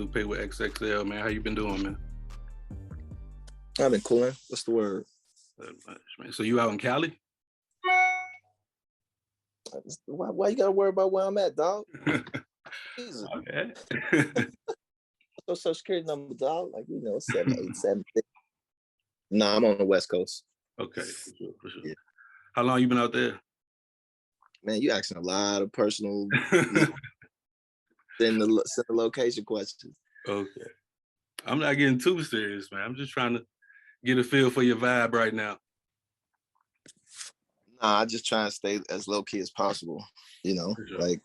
Lupe with XXL, man. How you been doing, man? I've been cooling. What's the word? Man. So you out in Cali? Why you gotta worry about where I'm at, dog? Jesus. Okay. Social security number, dog. Like, 7876. Nah, I'm on the West Coast. Okay, for sure. Yeah. How long you been out there? Man, you asking a lot of personal send the location questions. Okay. I'm not getting too serious, man. I'm just trying to get a feel for your vibe right now. Nah, I just try and stay as low key as possible. Sure. Like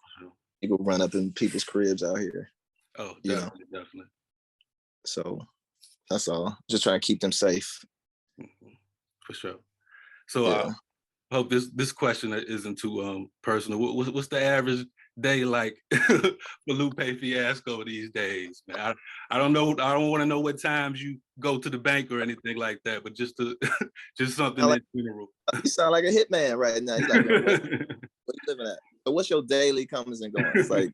people run up in people's cribs out here. Oh, definitely, definitely. So that's all. Just trying to keep them safe. Mm-hmm. For sure. So I hope this question isn't too personal. What's the average day like for Lupe Fiasco these days, man? I don't know. I don't want to know what times you go to the bank or anything like that, but just something in general. You sound like a hitman right now. You're like, yo, what you living at? So what's your daily comings and goings? Like,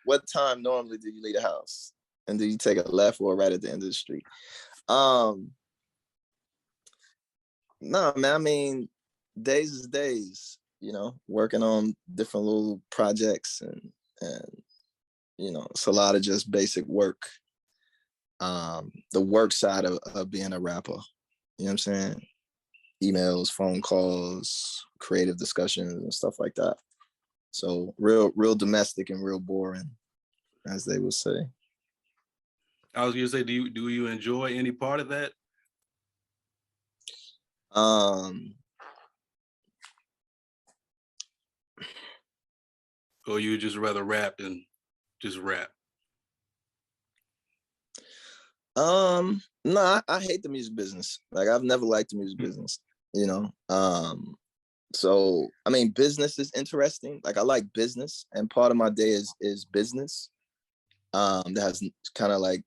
what time normally do you leave the house? And do you take a left or a right at the end of the street? No, man, I mean, days is days, working on different little projects and it's a lot of just basic work. The work side of being a rapper, you know what I'm saying? Emails, phone calls, creative discussions and stuff like that. So real domestic and real boring, as they would say. I was gonna say, do you enjoy any part of that? Or you just rather rap than just rap? No, I hate the music business. Like, I've never liked the music business, So I mean, business is interesting. Like, I like business, and part of my day is business. That has kind of like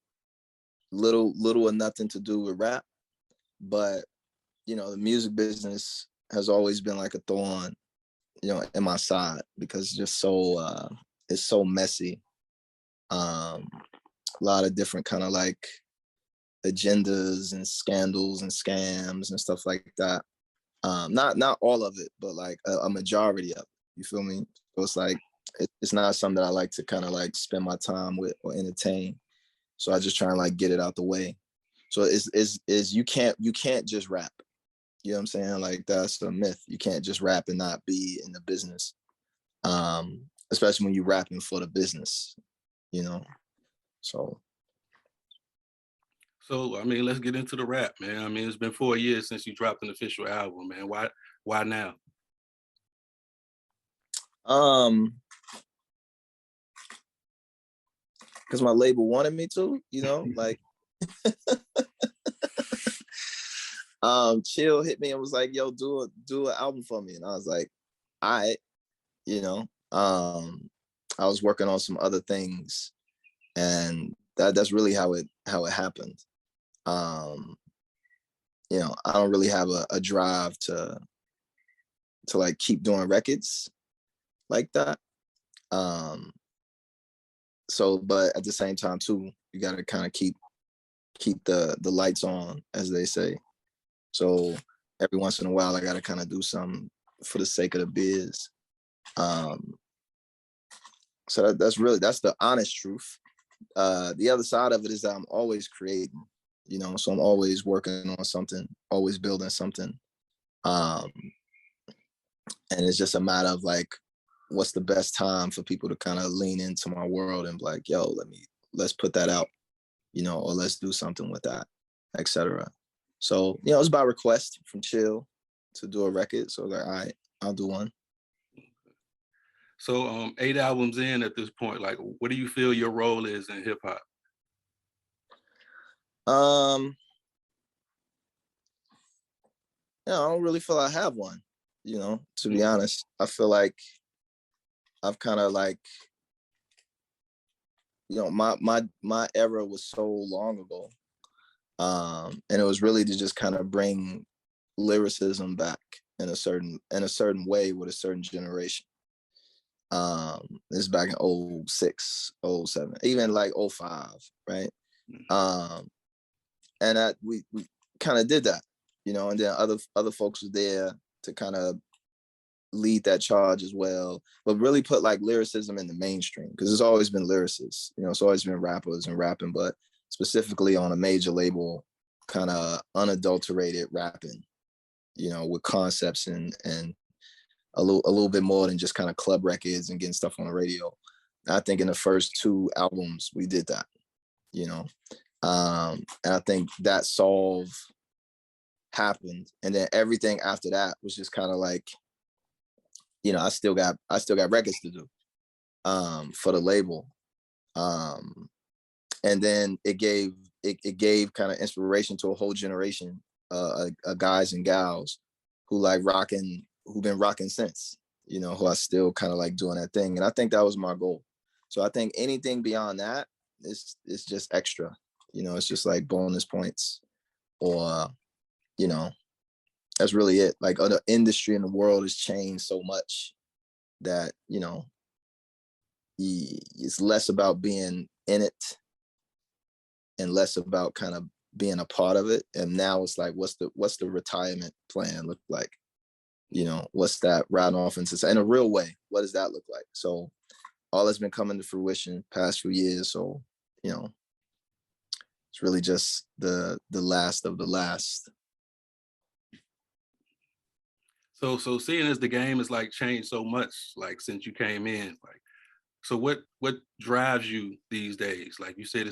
little or nothing to do with rap, but the music business has always been like a thorn, in my side, because it's so messy. A lot of different kind of like agendas and scandals and scams and stuff like that. Not all of it, but like a majority of it. You feel me? So it's like it's not something that I like to kind of like spend my time with or entertain. So I just try and like get it out the way. So is you can't just rap. You know what I'm saying? Like, that's a myth. You can't just rap and not be in the business. Especially when you're rapping for the business, So I mean, let's get into the rap, man. I mean, it's been 4 years since you dropped an official album, man. Why now? Because my label wanted me to, like Chill hit me and was like, yo, do an album for me. And I was like, all right, I was working on some other things, and that's really how it happened. I don't really have a drive to like keep doing records like that. So, but at the same time too, you got to kind of keep the lights on, as they say. So every once in a while, I got to kind of do something for the sake of the biz. So that's the honest truth. The other side of it is that I'm always creating, so I'm always working on something, always building something. And it's just a matter of like, what's the best time for people to kind of lean into my world and be like, yo, let's put that out, or let's do something with that, etc. So, it's by request from Chill to do a record. So like, all right, I'll do one. So 8 albums in at this point, like, what do you feel your role is in hip hop? I don't really feel I have one, to be honest. I feel like I've kind of like, my era was so long ago. And it was really to just kind of bring lyricism back in a certain way with a certain generation. This is back in 06, 07, even like 05, right? And that we kind of did that, you know, and then other folks were there to kind of lead that charge as well, but really put like lyricism in the mainstream, because it's always been lyricists, you know, it's always been rappers and rapping, but specifically on a major label, kind of unadulterated rapping, you know, with concepts and a little bit more than just kind of club records and getting stuff on the radio. I think in the first 2 albums we did that, you know, and I think that solve happened, and then everything after that was just kind of like, you know, I still got records to do for the label, and then it gave kind of inspiration to a whole generation of guys and gals who been rocking since, you know, who are still kind of like doing that thing, and I think that was my goal. So I think anything beyond that is just extra, you know, it's just like bonus points, or, you know, that's really it. Like, the industry in the world has changed so much that, you know, it's less about being in it and less about kind of being a part of it. And now it's like, what's the retirement plan look like? You know, what's that riding off into in a real way? What does that look like? So all that's been coming to fruition past few years. So, you know, it's really just the last of the last. So seeing as the game has like changed so much, like since you came in, like, so what drives you these days? Like you said,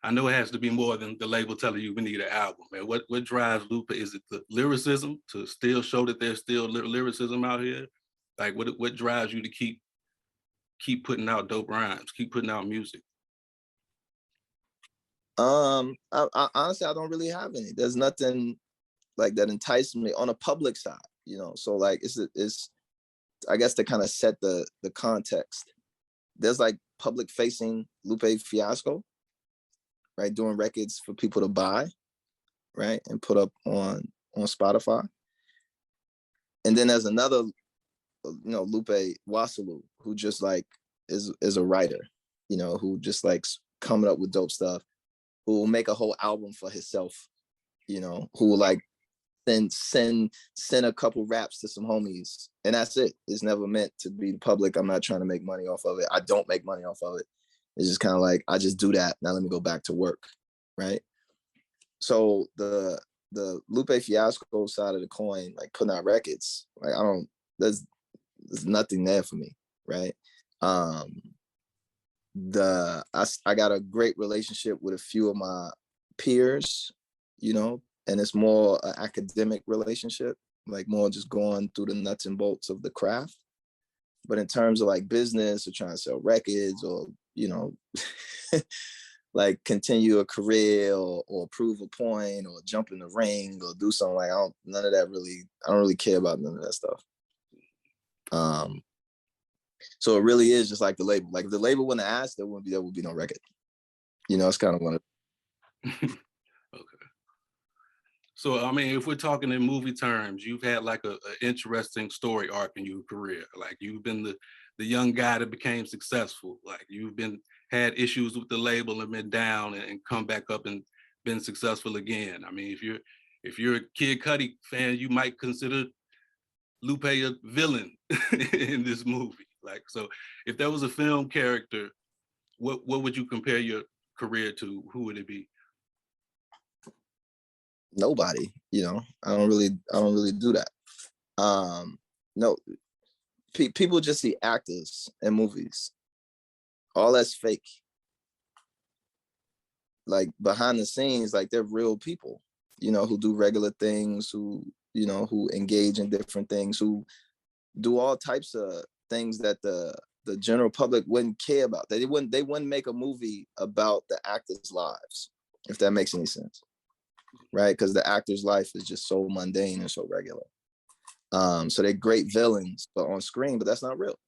I know it has to be more than the label telling you we need an album, man. What drives Lupe? Is it the lyricism to still show that there's still lyricism out here? Like what drives you to keep putting out dope rhymes, keep putting out music? I honestly, I don't really have any. There's nothing like that entices me on a public side, you know. So like it's I guess to kind of set the context. There's like public facing Lupe Fiasco, right, doing records for people to buy, right, and put up on Spotify. And then there's another, you know, Lupe Wasalu, who just like is a writer, you know, who just like coming up with dope stuff, who will make a whole album for himself, you know, who will like then send a couple raps to some homies, and that's it. It's never meant to be public. I'm not trying to make money off of it. I don't make money off of it. It's just kind of like, I just do that. Now let me go back to work, right? So the Lupe Fiasco side of the coin, like putting out records, like there's nothing there for me, right? I got a great relationship with a few of my peers, you know, and it's more an academic relationship, like more just going through the nuts and bolts of the craft. But in terms of like business or trying to sell records, or, you know, like continue a career, or prove a point, or jump in the ring, or do something, like I don't really care about none of that stuff. So it really is just like the label. Like if the label wouldn't ask, there would be no record. You know, it's kind of one of. Okay. So I mean, if we're talking in movie terms, you've had like a interesting story arc in your career. Like you've been the young guy that became successful. Like you've had issues with the label and been down, and come back up and been successful again. I mean, if you're a Kid Cudi fan, you might consider Lupe a villain in this movie. Like, so if there was a film character, what would you compare your career to? Who would it be? Nobody, you know. I don't really do that. No, people just see actors in movies. All that's fake. Like behind the scenes, like they're real people, you know, who do regular things, who, you know, who engage in different things, who do all types of things that the general public wouldn't care about. They wouldn't make a movie about the actors' lives, if that makes any sense. Right? Because the actor's life is just so mundane and so regular. So they're great villains, but on screen, but that's not real.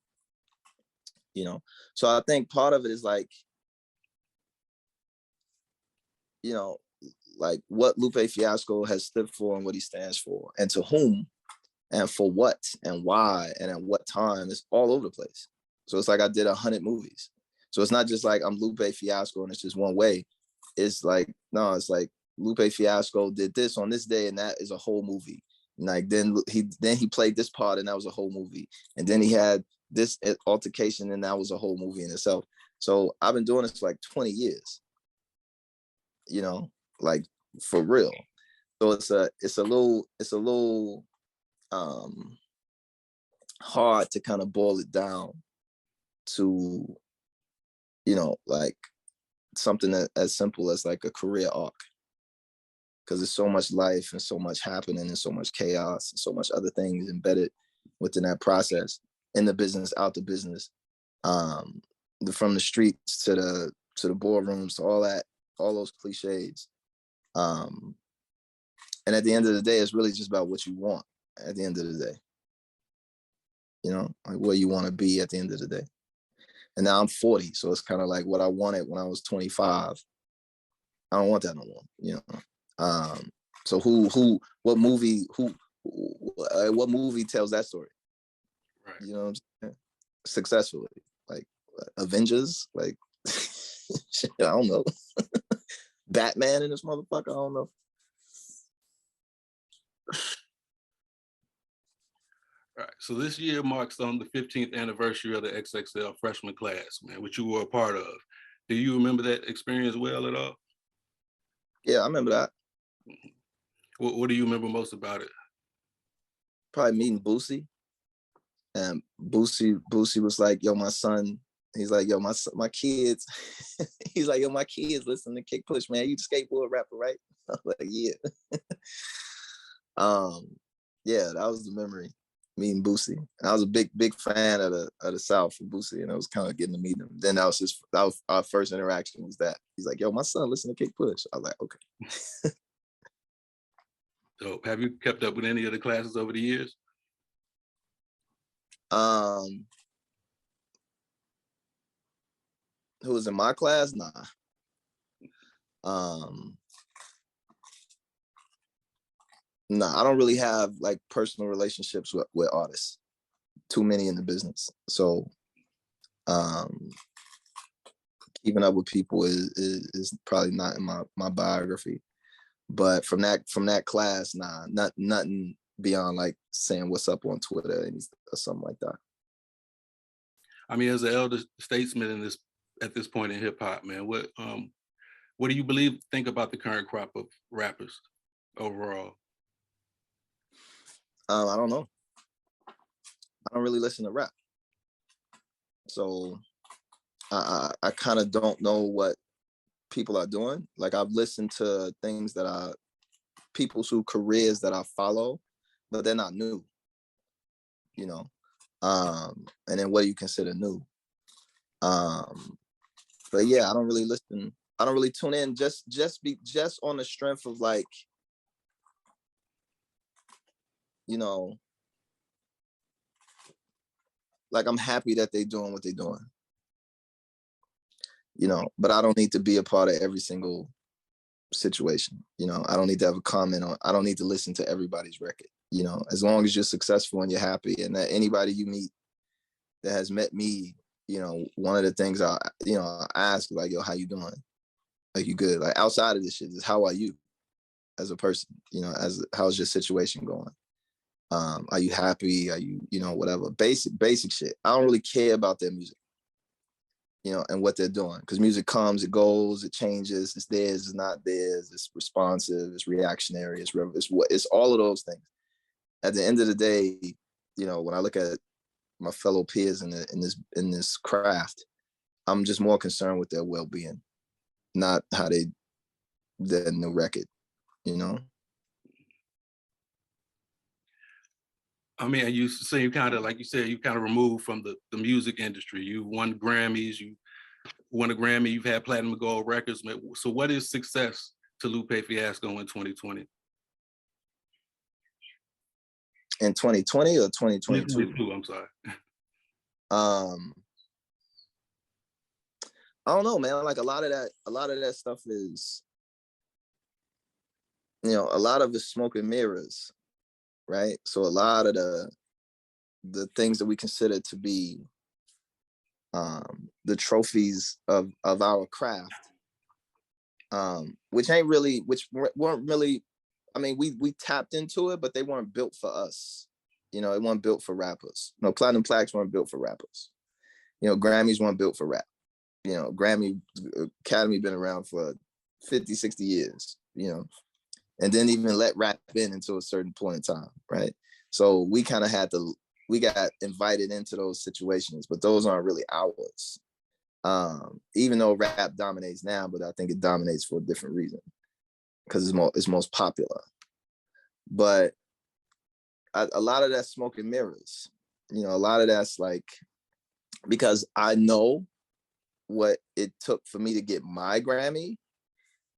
You know? So I think part of it is like, you know, like what Lupe Fiasco has stood for and what he stands for, and to whom, and for what, and why, and at what time, is all over the place. So it's like I did 100 movies. So it's not just like I'm Lupe Fiasco and it's just one way. It's like, no, it's like Lupe Fiasco did this on this day and that is a whole movie. And like then he played this part and that was a whole movie. And then he had this altercation and that was a whole movie in itself. So I've been doing this for like 20 years, you know, like for real. So it's a little hard to kind of boil it down to, you know, like something that as simple as like a career arc, because there's so much life and so much happening and so much chaos and so much other things embedded within that process, in the business, out the business, from the streets to the boardrooms, to all that, all those cliches. And at the end of the day, it's really just about what you want at the end of the day. You know, like where you want to be at the end of the day. And now I'm 40, so it's kind of like what I wanted when I was 25. I don't want that no more, you know. So what movie tells that story? Right. You know what I'm saying? Successfully, like Avengers, like I don't know. Batman in this motherfucker, I don't know. All right. So this year marks on the 15th anniversary of the XXL freshman class, man, which you were a part of. Do you remember that experience well at all? Yeah, I remember that. What do you remember most about it? Probably meeting Boosie. And Boosie was like, yo, my son, he's like, yo, my kids, he's like, yo, my kids listen to Kick Push, man. You the skateboard rapper, right? I was like, yeah. Yeah, that was the memory, meeting Boosie. I was a big fan of the South for Boosie, and I was kind of getting to meet him. Then that was our first interaction was that. He's like, yo, my son listen to Kick Push. I was like, okay. So have you kept up with any of the classes over the years? Who was in my class? Nah. Nah, I don't really have like personal relationships with artists. Too many in the business. So keeping up with people is probably not in my biography. But from that class, nah, nothing beyond like saying what's up on Twitter or something like that. I mean, as an elder statesman at this point in hip hop, man, what do you think about the current crop of rappers overall? I don't know. I don't really listen to rap, so I kind of don't know what people are doing. Like I've listened to things that people's who careers that I follow, but they're not new, you know. And then what do you consider new? But yeah, I don't really listen. I don't really tune in just on the strength of like, you know, like I'm happy that they're doing what they're doing, you know, but I don't need to be a part of every single situation. You know, I don't need to have a comment on, I don't need to listen to everybody's record, you know, as long as you're successful and you're happy, and that anybody you meet that has met me, you know, one of the things I ask like, yo, how you doing? Like, you good? Like outside of this shit, is how are you as a person? You know, how's your situation going? Are you happy? Are you, you know, whatever, basic shit. I don't really care about their music, you know, and what they're doing, because music comes, it goes, it changes, it's theirs, it's not theirs, it's responsive, it's reactionary, it's all of those things. At the end of the day, you know, when I look at my fellow peers in this craft, I'm just more concerned with their well-being, not how their new record, you know. I mean, you say you kind of, like you said, you kind of removed from the music industry. You won Grammys, you won a Grammy, you've had platinum and gold records. So what is success to Lupe Fiasco in 2020? In 2020 or 2022? 2022, I'm sorry. I don't know, man. Like a lot of that stuff is, you know, a lot of it's smoke and mirrors, right? So a lot of the things that we consider to be the trophies of our craft, which weren't really, I mean, we tapped into it, but they weren't built for us. You know, it wasn't built for rappers. No, platinum plaques weren't built for rappers. You know, Grammys weren't built for rap. You know, Grammy Academy been around for 50, 60 years, you know, and didn't even let rap in until a certain point in time, right? So we kind of we got invited into those situations, but those aren't really ours. Even though rap dominates now, but I think it dominates for a different reason, because it's most popular. But a lot of that's smoke and mirrors. You know, a lot of that's like, because I know what it took for me to get my Grammy,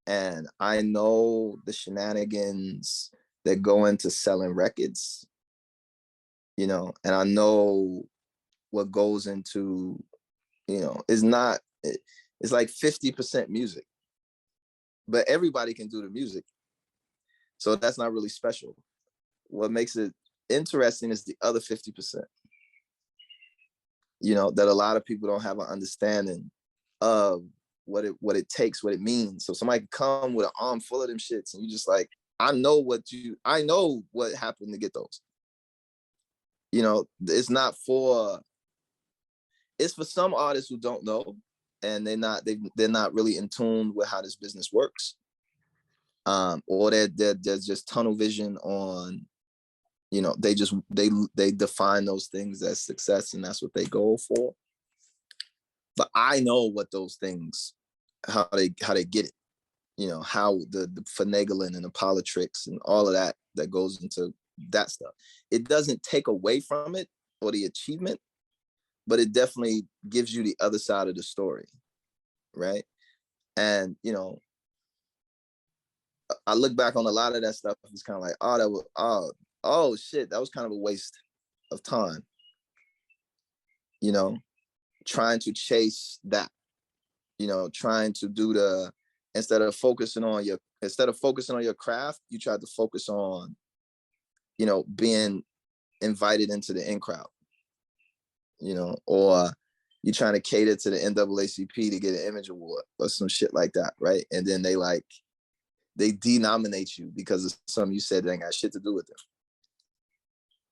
and I know the shenanigans that go into selling records, you know, and I know what goes into, you know, it's like 50% music, but everybody can do the music. So that's not really special. What makes it interesting is the other 50%, you know, that a lot of people don't have an understanding of what it takes, what it means. So somebody can come with an arm full of them shits, and you just like, I know what happened to get those. You know, it's for some artists who don't know, and they're not really in tune with how this business works. Or they're just tunnel vision on, you know, they define those things as success, and that's what they go for. But I know what those things, how they get it, you know, how the finagling and the politics and all of that goes into that stuff. It doesn't take away from it or the achievement, but it definitely gives you the other side of the story, right? And, you know, I look back on a lot of that stuff, it's kind of like, oh shit, that was kind of a waste of time, you know, trying to chase that, you know, trying to do instead of focusing on your craft, you tried to focus on, you know, being invited into the in crowd, you know, or you trying to cater to the NAACP to get an image award or some shit like that, right? And then they denominate you because of something you said that ain't got shit to do with them,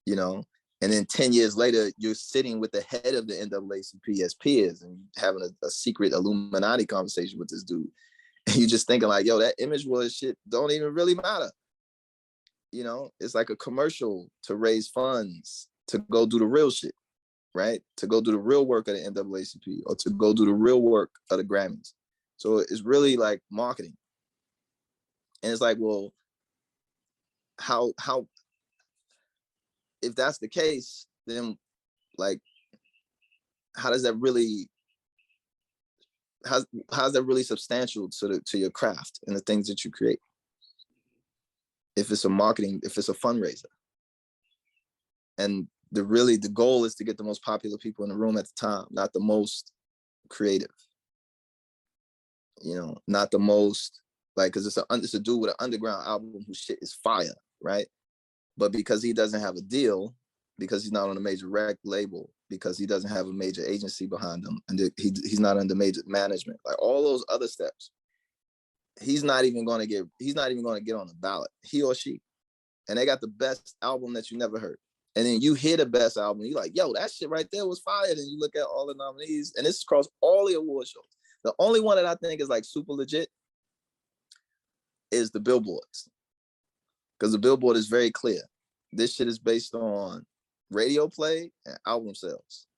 you know? And then 10 years later, you're sitting with the head of the NAACP as peers and having a secret Illuminati conversation with this dude. And you're just thinking like, yo, that image award shit don't even really matter. You know, it's like a commercial to raise funds to go do the real shit, right? To go do the real work of the NAACP, or to go do the real work of the Grammys. So it's really like marketing. And it's like, well, how if that's the case, then like, how's that really substantial to your craft and the things that you create? If it's a fundraiser. And the goal is to get the most popular people in the room at the time, not the most creative. You know, not the most, like, because it's a dude with an underground album whose shit is fire, right? But because he doesn't have a deal, because he's not on a major rec label, because he doesn't have a major agency behind him, and he's not under major management, like all those other steps, he's not even going to get on the ballot, he or she. And they got the best album that you never heard. And then you hear the best album, you're like, yo, that shit right there was fire. And you look at all the nominees, and this is across all the award shows. The only one that I think is like super legit is the Billboards. Because the Billboard is very clear. This shit is based on radio play and album sales.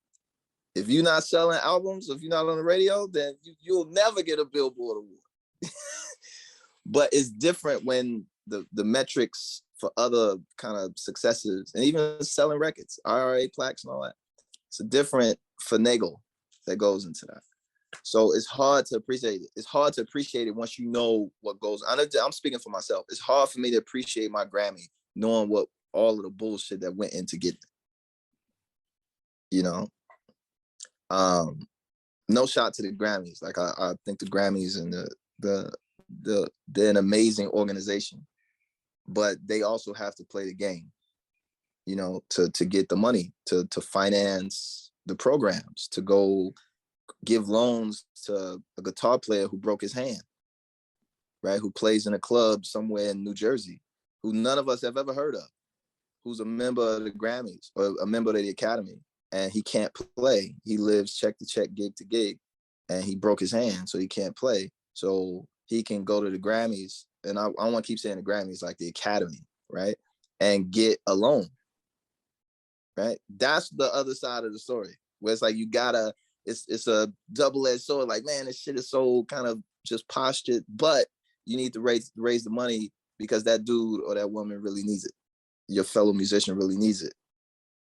If you're not selling albums, if you're not on the radio, then you'll never get a Billboard award. But it's different when the metrics for other kind of successes, and even selling records, IRA plaques and all that, it's a different finagle that goes into that. So it's hard to appreciate it. It's hard to appreciate it once you know what goes on. I'm speaking for myself. It's hard for me to appreciate my Grammy knowing what all of the bullshit that went into getting it. You know? No shot to the Grammys. Like I think the Grammys and they're an amazing organization, but they also have to play the game, you know, to get the money to finance the programs, to go give loans to a guitar player who broke his hand, right? Who plays in a club somewhere in New Jersey, who none of us have ever heard of, who's a member of the Grammys or a member of the Academy, and he can't play. He lives check to check, gig to gig, and he broke his hand, so he can't play. So he can go to the Grammys, and I want to keep saying the Grammys, like the Academy, right? And get a loan, right? That's the other side of the story, where it's like you gotta, it's a double-edged sword. Like, man, this shit is so kind of just postured, but you need to raise the money because that dude or that woman really needs it. Your fellow musician really needs it,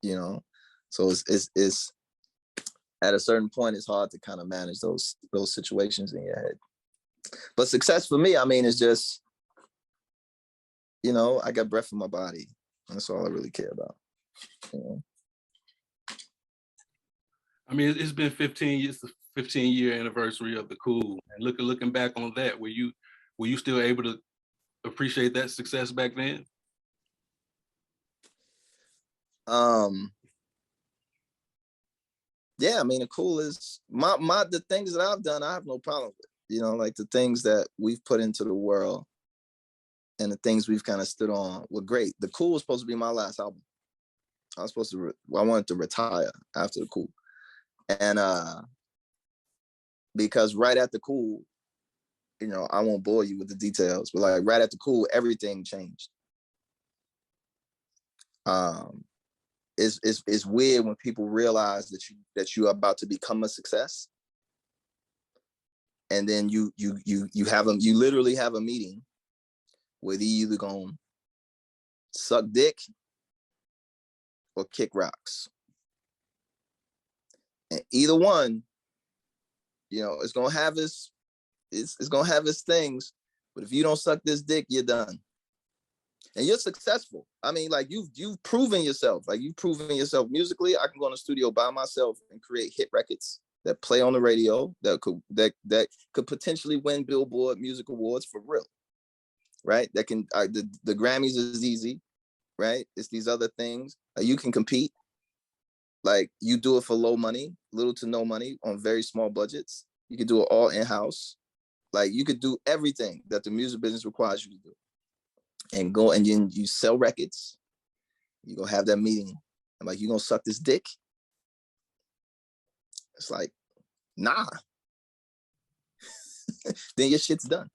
you know? So it's at a certain point, it's hard to kind of manage those situations in your head. But success for me, I mean, is just, you know, I got breath in my body. That's all I really care about. You know? I mean, it's been 15 years, the 15-year anniversary of the Cool. And looking back on that, were you still able to appreciate that success back then? Yeah, I mean, the Cool is the things that I've done, I have no problem with. You know, like the things that we've put into the world and the things we've kind of stood on were great. The Cool was supposed to be my last album. I was supposed to, I wanted to retire after the Cool. And because right at the Cool, you know, I won't bore you with the details, but like right at the Cool, everything changed. It's weird when people realize that you are about to become a success, and then you literally have a meeting where they either gonna suck dick or kick rocks, and either one, you know, it's gonna have its things. But if you don't suck this dick, you're done. And you're successful. I mean, like you've proven yourself. Like you've proven yourself musically. I can go in the studio by myself and create hit records that play on the radio that could potentially win Billboard Music Awards for real, right? That can the Grammys is easy, right? It's these other things you can compete. Like you do it for low money, little to no money on very small budgets. You can do it all in-house. Like you could do everything that the music business requires you to do. And go and you sell records. You go have that meeting. I'm like, you gonna suck this dick? It's like, nah. Then your shit's done.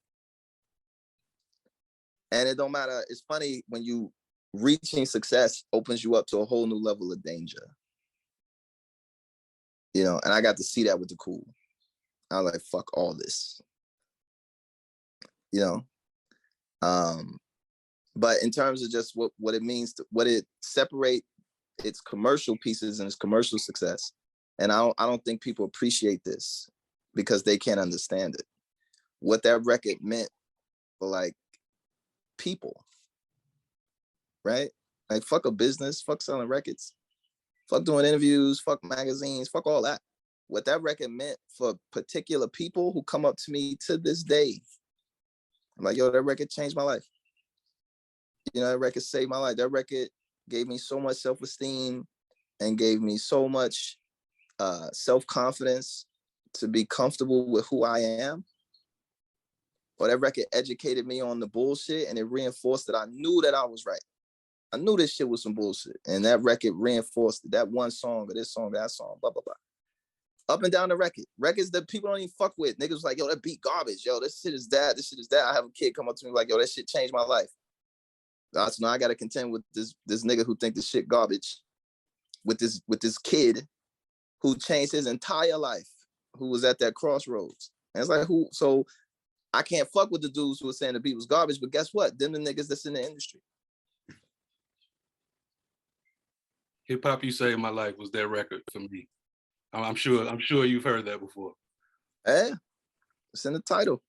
And it don't matter. It's funny when you reaching success opens you up to a whole new level of danger. You know, and I got to see that with the Cool. I was like, fuck all this. You know? But in terms of just what it means, what it separate its commercial pieces and its commercial success, and I don't think people appreciate this because they can't understand it. What that record meant for like people, right? Like fuck a business, fuck selling records, fuck doing interviews, fuck magazines, fuck all that. What that record meant for particular people who come up to me to this day, I'm like, yo, that record changed my life. You know, that record saved my life. That record gave me so much self-esteem and gave me so much self-confidence to be comfortable with who I am. Or that record educated me on the bullshit and it reinforced that I knew that I was right. I knew this shit was some bullshit. And that record reinforced that one song or this song, that song, blah, blah, blah. Up and down the record. Records that people don't even fuck with. Niggas was like, yo, that beat garbage. Yo, this shit is that. This shit is that. I have a kid come up to me like, yo, that shit changed my life. So now I gotta contend with this nigga who think this shit garbage, with this kid who changed his entire life, who was at that crossroads. And it's like so I can't fuck with the dudes who are saying the beat was garbage, but guess what? Them the niggas that's in the industry. Hip Hop You Saved My Life was their record for me. I'm sure you've heard that before. Yeah, it's in the title.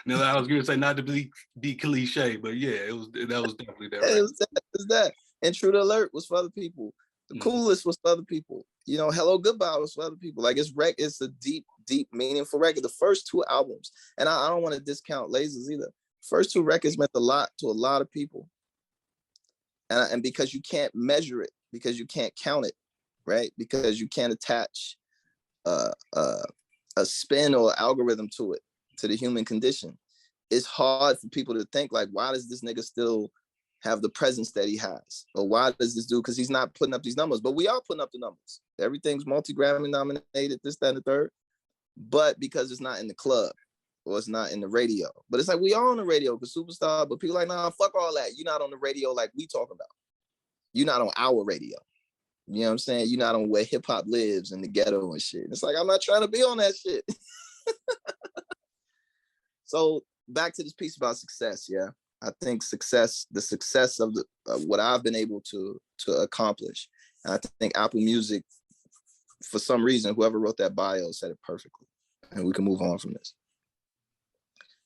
Now I was going to say not to be cliche, but yeah, that was definitely that. It was that. And True to Alert was for other people. The Coolest was for other people. You know, Hello Goodbye was for other people. Like it's a deep, meaningful record. The first two albums, and I don't want to discount Lasers either. First two records meant a lot to a lot of people. And because you can't measure it, because you can't count it, right? Because you can't attach a spin or algorithm to it, to the human condition. It's hard for people to think like, why does this nigga still have the presence that he has? Or why does this dude, because he's not putting up these numbers, but we are putting up the numbers. Everything's multi-Grammy nominated, this, that, and the third. But because it's not in the club or it's not in the radio. But it's like, we are on the radio because Superstar, but people like, nah, fuck all that. You're not on the radio like we talk about. You're not on our radio. You know what I'm saying? You're not on where hip hop lives in the ghetto and shit. It's like, I'm not trying to be on that shit. So back to this piece about success. Yeah. I think the success of what I've been able to accomplish. And I think Apple Music, for some reason, whoever wrote that bio said it perfectly. And we can move on from this.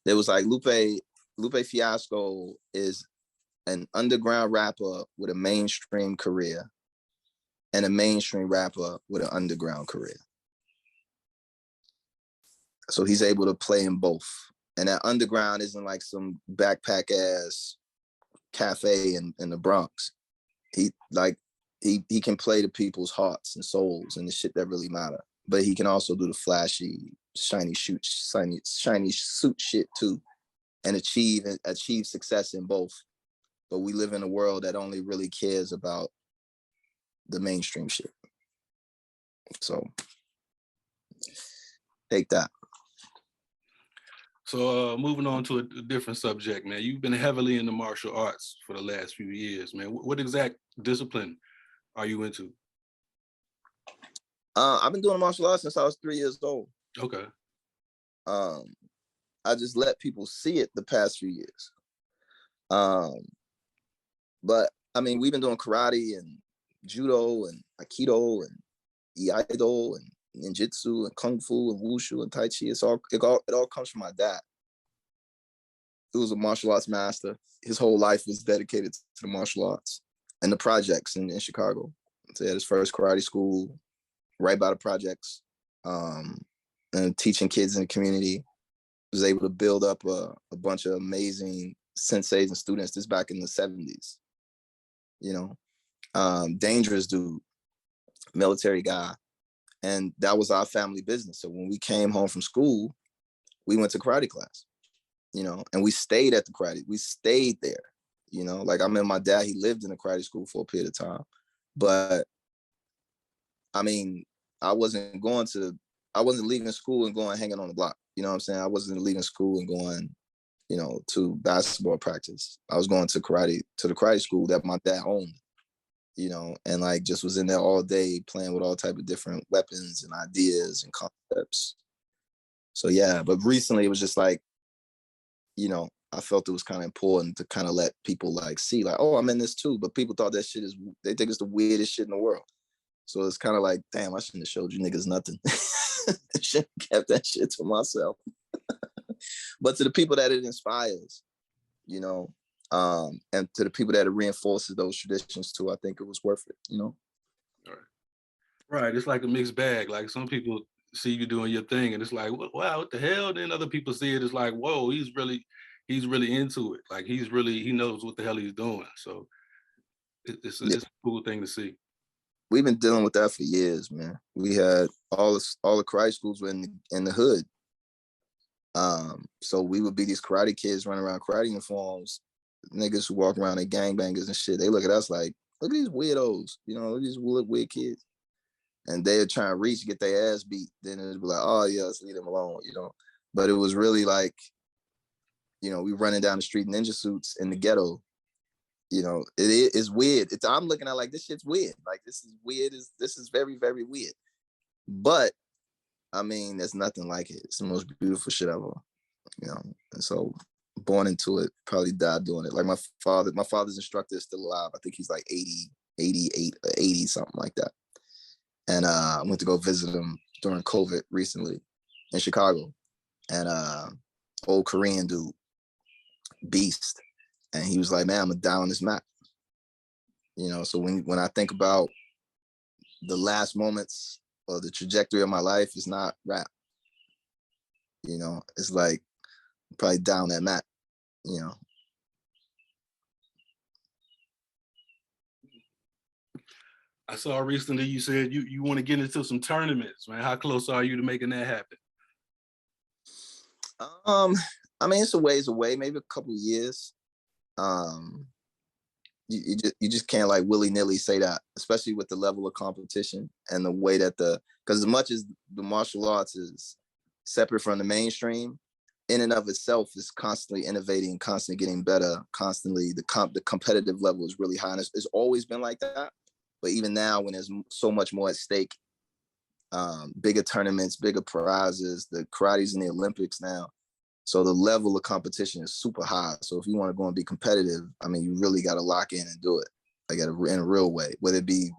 There was like Lupe Fiasco is an underground rapper with a mainstream career and a mainstream rapper with an underground career. So he's able to play in both. And that underground isn't like some backpack ass cafe in the Bronx. He can play to people's hearts and souls and the shit that really matter. But he can also do the flashy, shiny suit shit too, and achieve success in both. But we live in a world that only really cares about the mainstream shit. So take that. So moving on to a different subject, man. You've been heavily in the martial arts for the last few years, man. What exact discipline are you into? I've been doing martial arts since I was 3 years old. Okay. I just let people see it the past few years. But I mean, we've been doing karate and judo and aikido and iaido and ninjutsu and kung fu and wushu and tai chi. It all comes from my dad. He was a martial arts master. His whole life was dedicated to the martial arts and the projects in Chicago. So he had his first karate school right by the projects, and teaching kids in the community. Was able to build up a bunch of amazing senseis and students. This back in the 70s, you know, dangerous dude, military guy. And that was our family business. So when we came home from school, we went to karate class, you know, and we stayed at the karate. We stayed there, you know, like I mean, my dad, he lived in a karate school for a period of time. But I mean, I wasn't leaving school and going hanging on the block. You know what I'm saying? I wasn't leaving school and going, you know, to basketball practice. I was going to the karate school that my dad owned, you know, and like just was in there all day playing with all type of different weapons and ideas and concepts. So yeah, but recently it was just like, you know, I felt it was kind of important to kind of let people like see like, oh, I'm in this too. But people thought they think it's the weirdest shit in the world. So it's kind of like, damn, I shouldn't have showed you niggas nothing. I should have kept that shit to myself. But to the people that it inspires, you know, and to the people that it reinforces those traditions too, I think it was worth it, you know? Right. It's like a mixed bag. Like some people see you doing your thing and it's like, wow, what the hell? Then other people see it, it's like, whoa, he's really into it. Like he knows what the hell he's doing. So it's a cool thing to see. We've been dealing with that for years, man. We had all the karate schools were in the hood. So we would be these karate kids running around karate uniforms, niggas who walk around, they gangbangers and shit. They look at us like, look at these weirdos, you know, these weird kids. And they're trying to reach, get their ass beat. Then it'd be like, oh yeah, let's leave them alone, you know. But it was really like, you know, we running down the street in ninja suits in the ghetto. You know, it is weird. I'm looking at like, this shit's weird. Like, this is weird. This is very, very weird. But, I mean, there's nothing like it. It's the most beautiful shit ever, you know? And so, born into it, probably died doing it. Like my father's instructor is still alive. I think he's like 80, 88, or 80, something like that. And I went to go visit him during COVID recently in Chicago. And old Korean dude, beast. And he was like, man, I'm gonna die on this mat. You know, so when I think about the last moments or the trajectory of my life, it's not rap. You know, it's like probably down that mat, you know. I saw recently you said you want to get into some tournaments, man. How close are you to making that happen? I mean, it's a ways away, maybe a couple years. Um, you just can't like willy-nilly say that, especially with the level of competition and the way that because as much as the martial arts is separate from the mainstream, in and of itself is constantly innovating, constantly getting better, constantly the competitive level is really high. And it's always been like that. But even now, when there's so much more at stake, bigger tournaments, bigger prizes, the karate's in the Olympics now. So the level of competition is super high. So if you want to go and be competitive, I mean, you really got to lock in and do it like in a real way, whether it be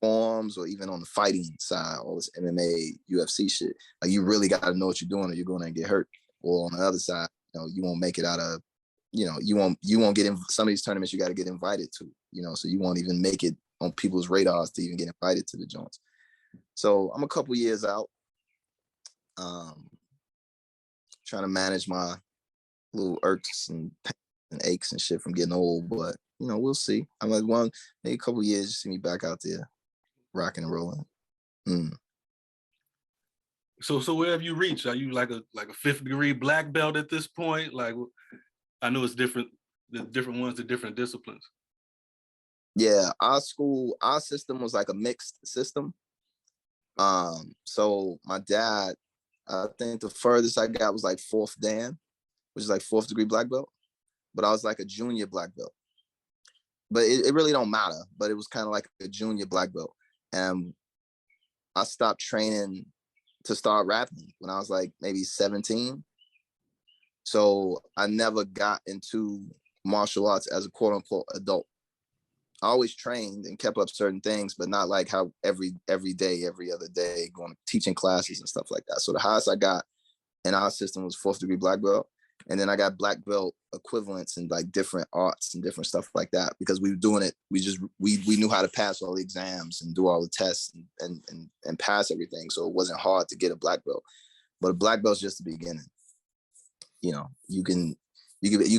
forms or even on the fighting side, all this MMA, UFC shit. Like you really got to know what you're doing or you're going to get hurt. Or on the other side, you won't make it out of, you won't get in some of these tournaments you got to get invited to, so you won't even make it on people's radars to even get invited to the joints. So I'm a couple years out. Trying to manage my little irks and aches and shit from getting old, but we'll see. I'm like maybe a couple years, you see me back out there rocking and rolling. So where have you reached? Are you like a 5th degree black belt at this point? Like, I know it's different. The different ones, the different disciplines. Yeah, our system was like a mixed system. So my dad, I think the furthest I got was like 4th Dan, which is like 4th degree black belt. But I was like a junior black belt. But it really don't matter. But it was kind of like a junior black belt. And I stopped training to start rapping when I was like maybe 17. So I never got into martial arts as a quote unquote adult. I always trained and kept up certain things, but not like how every day, every other day, going teaching classes and stuff like that. So the highest I got in our system was 4th degree black belt. And then I got black belt equivalents in like different arts and different stuff like that, because we were doing it. We knew how to pass all the exams and do all the tests and pass everything. So it wasn't hard to get a black belt, but a black belt's just the beginning. You can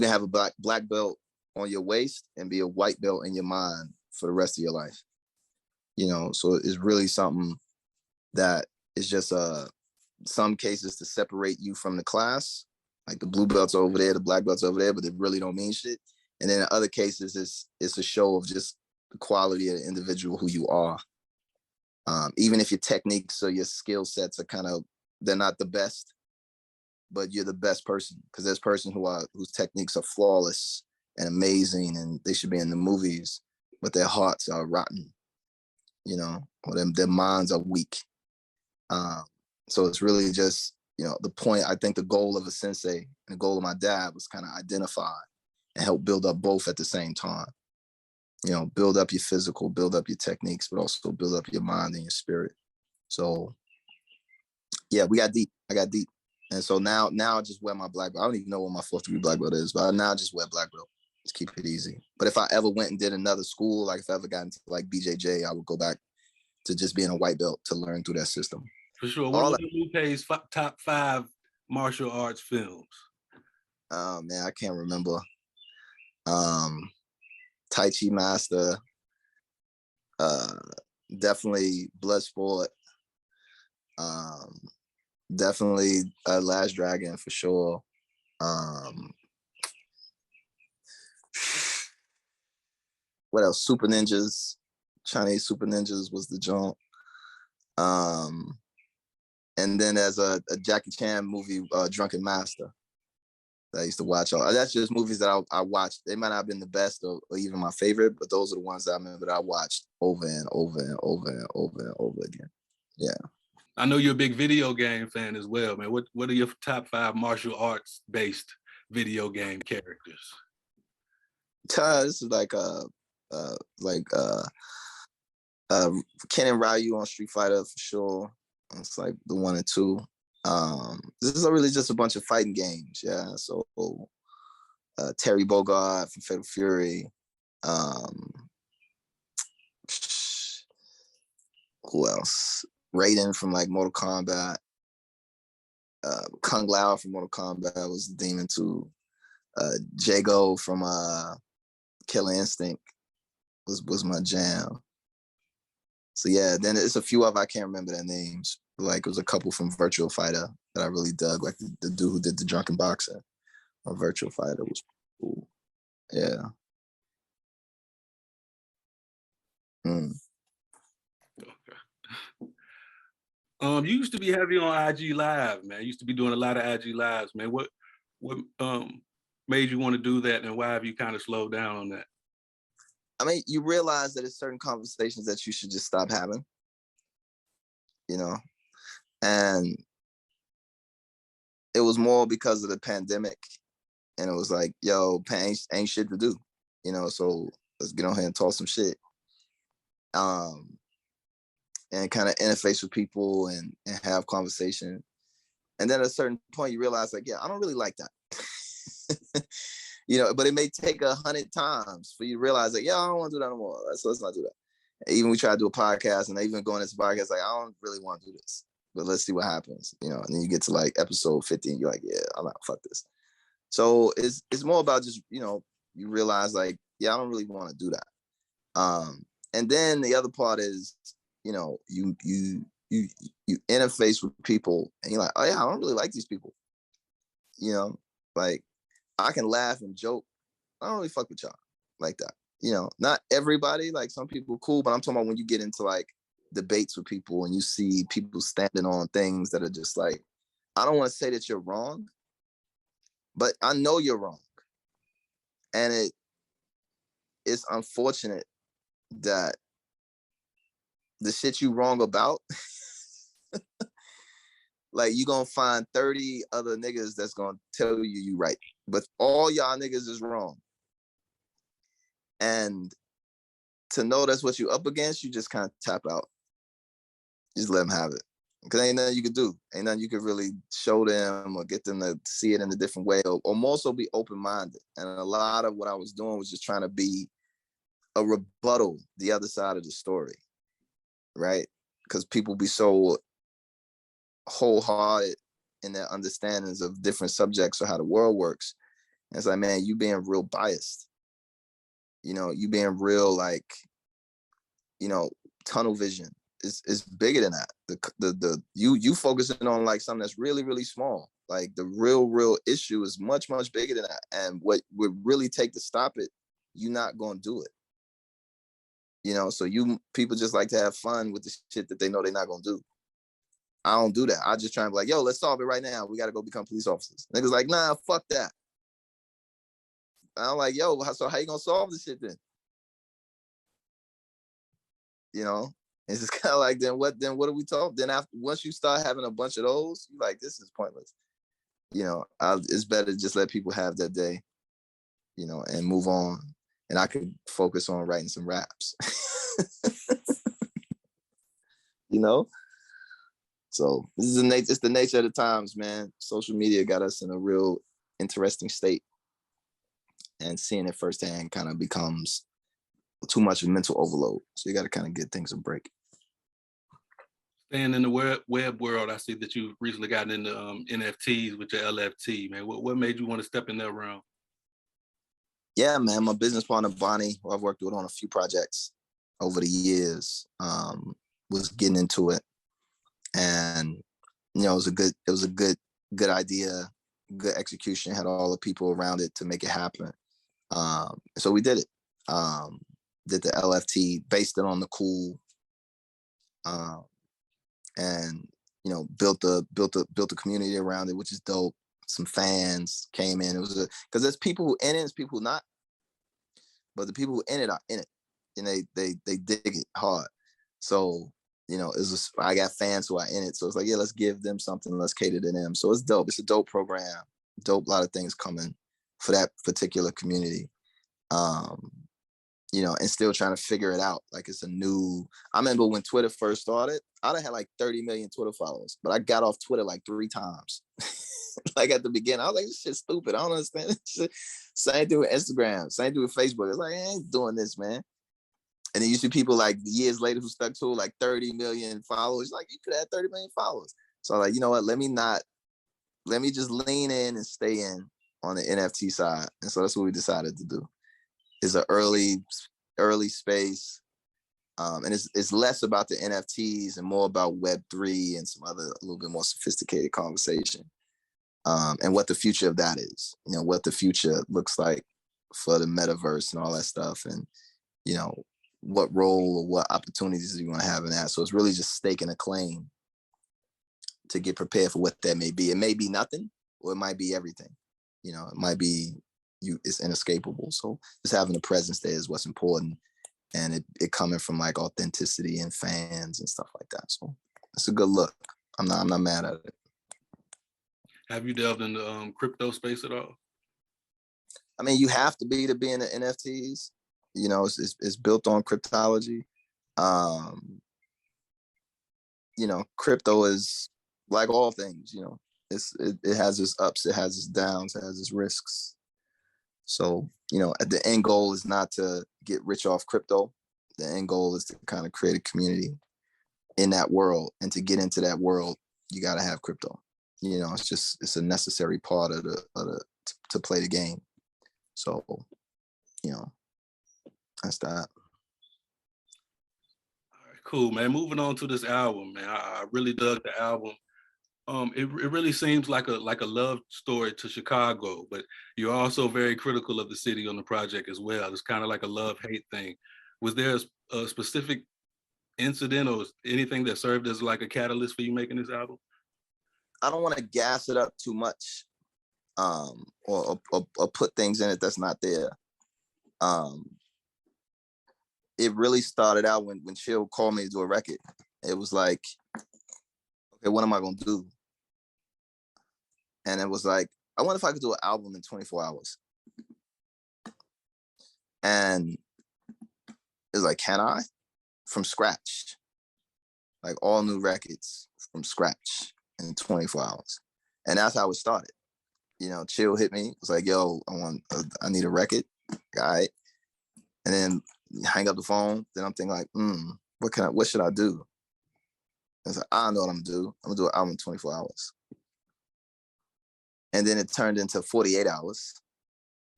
have a black belt on your waist and be a white belt in your mind for the rest of your life. So it's really something that is just some cases to separate you from the class. Like the blue belts over there, the black belts over there, but they really don't mean shit. And then in other cases, it's a show of just the quality of the individual who you are. Even if your techniques or your skill sets are they're not the best, but you're the best person, because there's person whose techniques are flawless and amazing and they should be in the movies, but their hearts are rotten, or their minds are weak. So it's really just, the point. I think the goal of a sensei and the goal of my dad was kind of identify and help build up both at the same time. Build up your physical, build up your techniques, but also build up your mind and your spirit. So yeah, we got deep. I got deep. And so now I just wear my black belt. I don't even know what my 4th degree black belt is, but now I just wear black belt. Just keep it easy. But if I ever went and did another school, like if I ever got into like BJJ, I would go back to just being a white belt to learn through that system. For sure. What are Lupe's top 5 martial arts films? Oh man, I can't remember. Tai Chi Master, definitely Bloodsport, definitely Last Dragon for sure. What else? Super Ninjas, Chinese Super Ninjas was the joint. And then there's a Jackie Chan movie, Drunken Master, that I used to watch. That's just movies that I watched. They might not have been the best or even my favorite, but those are the ones that I remember that I watched over and over and over and over and over again. Yeah. I know you're a big video game fan as well, man. What are your top 5 martial arts based video game characters? This is like Ken and Ryu on Street Fighter for sure. It's like the 1 and 2. This is really just a bunch of fighting games, yeah. So Terry Bogard from Fatal Fury. Who else? Raiden from like Mortal Kombat. Kung Lao from Mortal Kombat was the demon too. Jago from Killer Instinct was my jam. So yeah, then it's a few of I can't remember their names. Like it was a couple from Virtual Fighter that I really dug. Like the dude who did the Drunken Boxer on Virtual Fighter was cool. Yeah. Mm. You used to be heavy on IG Live, man. You used to be doing a lot of IG Lives, man. What made you want to do that, and why have you kind of slowed down on that? I mean, you realize that there's certain conversations that you should just stop having, you know, and it was more because of the pandemic, and it was like, yo, ain't shit to do, you know, so let's get on here and talk some shit, and kind of interface with people and have conversation. And then at a certain point, you realize, like, yeah, I don't really like that. You know, but it may take 100 times for you to realize, like, yeah, I don't want to do that no more. So let's not do that. Even we try to do a podcast, and even going into podcast, like, I don't really want to do this, but let's see what happens, you know. And then you get to like episode 50, and you're like, yeah, I'm not, fuck this. So it's more about just, you know, you realize, like, yeah, I don't really want to do that. And then the other part is, you know, you interface with people, and you're like, oh yeah, I don't really like these people. You know, like, I can laugh and joke. I don't really fuck with y'all like that. You know, not everybody, like some people cool, but I'm talking about when you get into like debates with people and you see people standing on things that are just like, I don't want to say that you're wrong, but I know you're wrong. And it's unfortunate that the shit you wrong about, like, you gonna find 30 other niggas that's gonna tell you right, but all y'all niggas is wrong. And to know that's what you up against, you just kind of tap out. Just let them have it. Because ain't nothing you could do. Ain't nothing you could really show them or get them to see it in a different way, or more so be open-minded. And a lot of what I was doing was just trying to be a rebuttal, the other side of the story, right? Because people be so wholehearted in their understandings of different subjects or how the world works. And it's like, man, you being real biased. You know, you being real, like, you know, tunnel vision is bigger than that. You focusing on like something that's really, really small. Like the real issue is much, much bigger than that. And what would really take to stop it, you're not gonna do it. You know, so people just like to have fun with the shit that they know they're not gonna do. I don't do that. I just try and be like, yo, let's solve it right now. We gotta go become police officers. Niggas like, nah, fuck that. I'm like, yo, so how you gonna solve this shit then? You know, it's just kind of like, then what do we talk? Then after, once you start having a bunch of those, you're like, this is pointless. You know, it's better to just let people have their day, you know, and move on. And I could focus on writing some raps. You know? So this is it's the nature of the times, man. Social media got us in a real interesting state. And seeing it firsthand kind of becomes too much of mental overload. So you got to kind of give things a break. Staying in the web world, I see that you've recently gotten into NFTs with your LFT, man. What made you want to step in that realm? Yeah, man, my business partner, Bonnie, who I've worked with on a few projects over the years, was getting into it. And, you know, it was a good idea, good execution, had all the people around it to make it happen. So we did it. Did the LFT, based it on the cool, and, you know, built a community around it, which is dope. Some fans came in. It was because there's people who in it, there's people who not, but the people who in it are in it, and they dig it hard. So, you know, I got fans who are in it. So it's like, yeah, let's give them something. Let's cater to them. So it's dope. It's a dope program. Dope. A lot of things coming for that particular community. You know, and still trying to figure it out. Like it's a new, I remember when Twitter first started, I done had like 30 million Twitter followers, but I got off Twitter like 3 times. Like at the beginning, I was like, this shit's stupid. I don't understand this shit. Same thing with Instagram, same thing with Facebook. It's like, I ain't doing this, man. And then you see people like years later who stuck to it, like 30 million followers. Like, you could have 30 million followers. So I'm like, you know what? Let me just lean in and stay in on the NFT side. And so that's what we decided to do. It's an early space. And it's less about the NFTs and more about Web3 and some other a little bit more sophisticated conversation. And what the future of that is, what the future looks like for the metaverse and all that stuff. And, what role or what opportunities do you want to have in that? So it's really just staking a claim to get prepared for what that may be. It may be nothing, or it might be everything. It might be it's inescapable. So just having a presence there is what's important. And it coming from like authenticity and fans and stuff like that. So it's a good look. I'm not mad at it. Have you delved in the crypto space at all? I mean, you have to be in the NFTs. It's built on cryptology. Crypto is like all things. It has its ups, it has its downs, it has its risks. So, the end goal is not to get rich off crypto. The end goal is to kind of create a community in that world, and to get into that world, you got to have crypto. It's a necessary part of to play the game. So, that's that. All right, cool, man. Moving on to this album, man. I really dug the album. It really seems like a love story to Chicago, but you're also very critical of the city on the project as well. It's kind of like a love-hate thing. Was there a specific incident or anything that served as like a catalyst for you making this album? I don't want to gas it up too much, or put things in it that's not there. It really started out when Chill called me to do a record. It was like, okay, what am I gonna do? And it was like, I wonder if I could do an album in 24 hours. And it was like, can I? From scratch. Like all new records from scratch in 24 hours. And that's how it started. Chill hit me. It was like, yo, I need a record. All right. And then hang up the phone. Then I'm thinking like, what should I do? I was like, I don't know what I'm gonna do. I'm gonna do an album in 24 hours. And then it turned into 48 hours.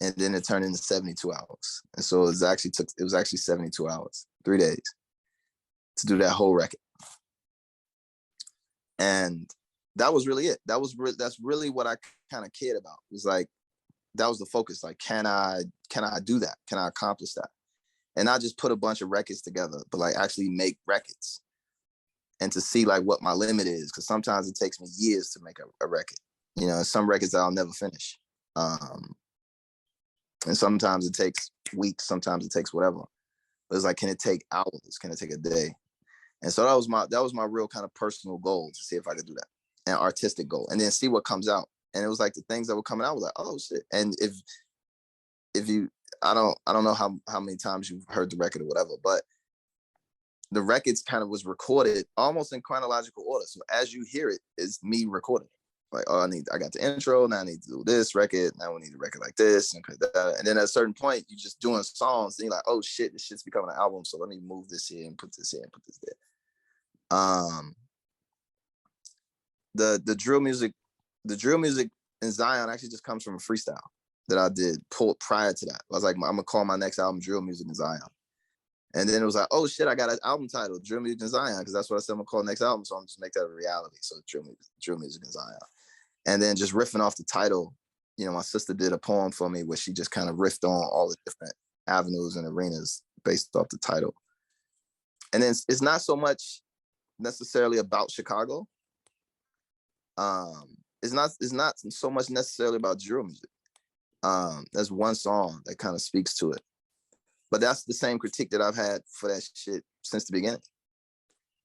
And then it turned into 72 hours. And so it was actually 72 hours, 3 days, to do that whole record. And that was really it. That's really what I kind of cared about. It was like, that was the focus. Like, can I do that? Can I accomplish that? And not just put a bunch of records together, but like actually make records, and to see like what my limit is. Cause sometimes it takes me years to make a record. Some records I'll never finish. And sometimes it takes weeks, sometimes it takes whatever. But it's like, can it take hours? Can it take a day? And so that was my real kind of personal goal, to see if I could do that, an artistic goal, and then see what comes out. And it was like the things that were coming out was like, oh shit. And if you, I don't know how many times you've heard the record or whatever, but the records kind of was recorded almost in chronological order. So as you hear it, it's me recording. Like, oh, I got the intro, now I need to do this record, now we need a record like this, and then at a certain point, you're just doing songs, and you're like, oh shit, this shit's becoming an album, so let me move this here and put this here and put this there. The drill music in Zion actually just comes from a freestyle that I did pulled prior to that. I was like, I'm gonna call my next album Drill Music in Zion. And then it was like, oh shit, I got an album title, Drill Music in Zion, because that's what I said I'm gonna call the next album. So I'm just make that a reality. So Drill Music in Zion. And then just riffing off the title, my sister did a poem for me where she just kind of riffed on all the different avenues and arenas based off the title. And then it's not so much necessarily about Chicago. It's not so much necessarily about drill music. There's one song that kind of speaks to it. But that's the same critique that I've had for that shit since the beginning,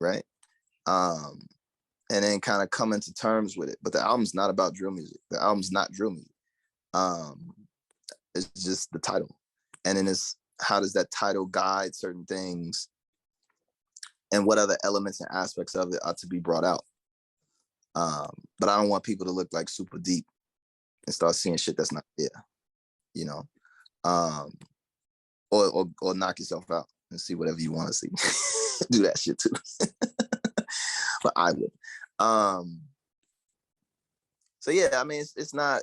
right? And then kind of coming to terms with it. But the album's not about drill music. The album's not drill music. It's just the title. And then it's how does that title guide certain things, and what other elements and aspects of it are to be brought out. But I don't want people to look like super deep and start seeing shit that's not there, or knock yourself out and see whatever you want to see. Do that shit too. But I would. So yeah, I mean, it's not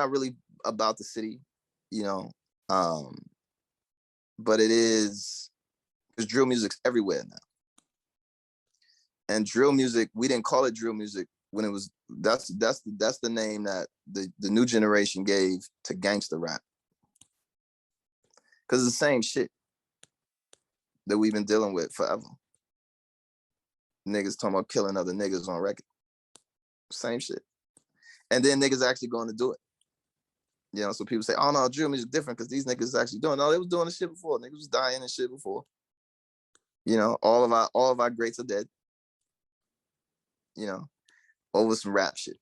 really about the city, but it is Because drill music's everywhere now. And drill music, we didn't call it drill music when it was, that's the name that the new generation gave to gangster rap. Because it's the same shit that we've been dealing with forever. Niggas talking about killing other niggas on record. Same shit. And then niggas actually going to do it. You know, so people say, oh no, drill music different because these niggas actually doing it. No, they was doing the shit before. Niggas was dying and shit before. You know, all of our greats are dead. You know, over some rap shit.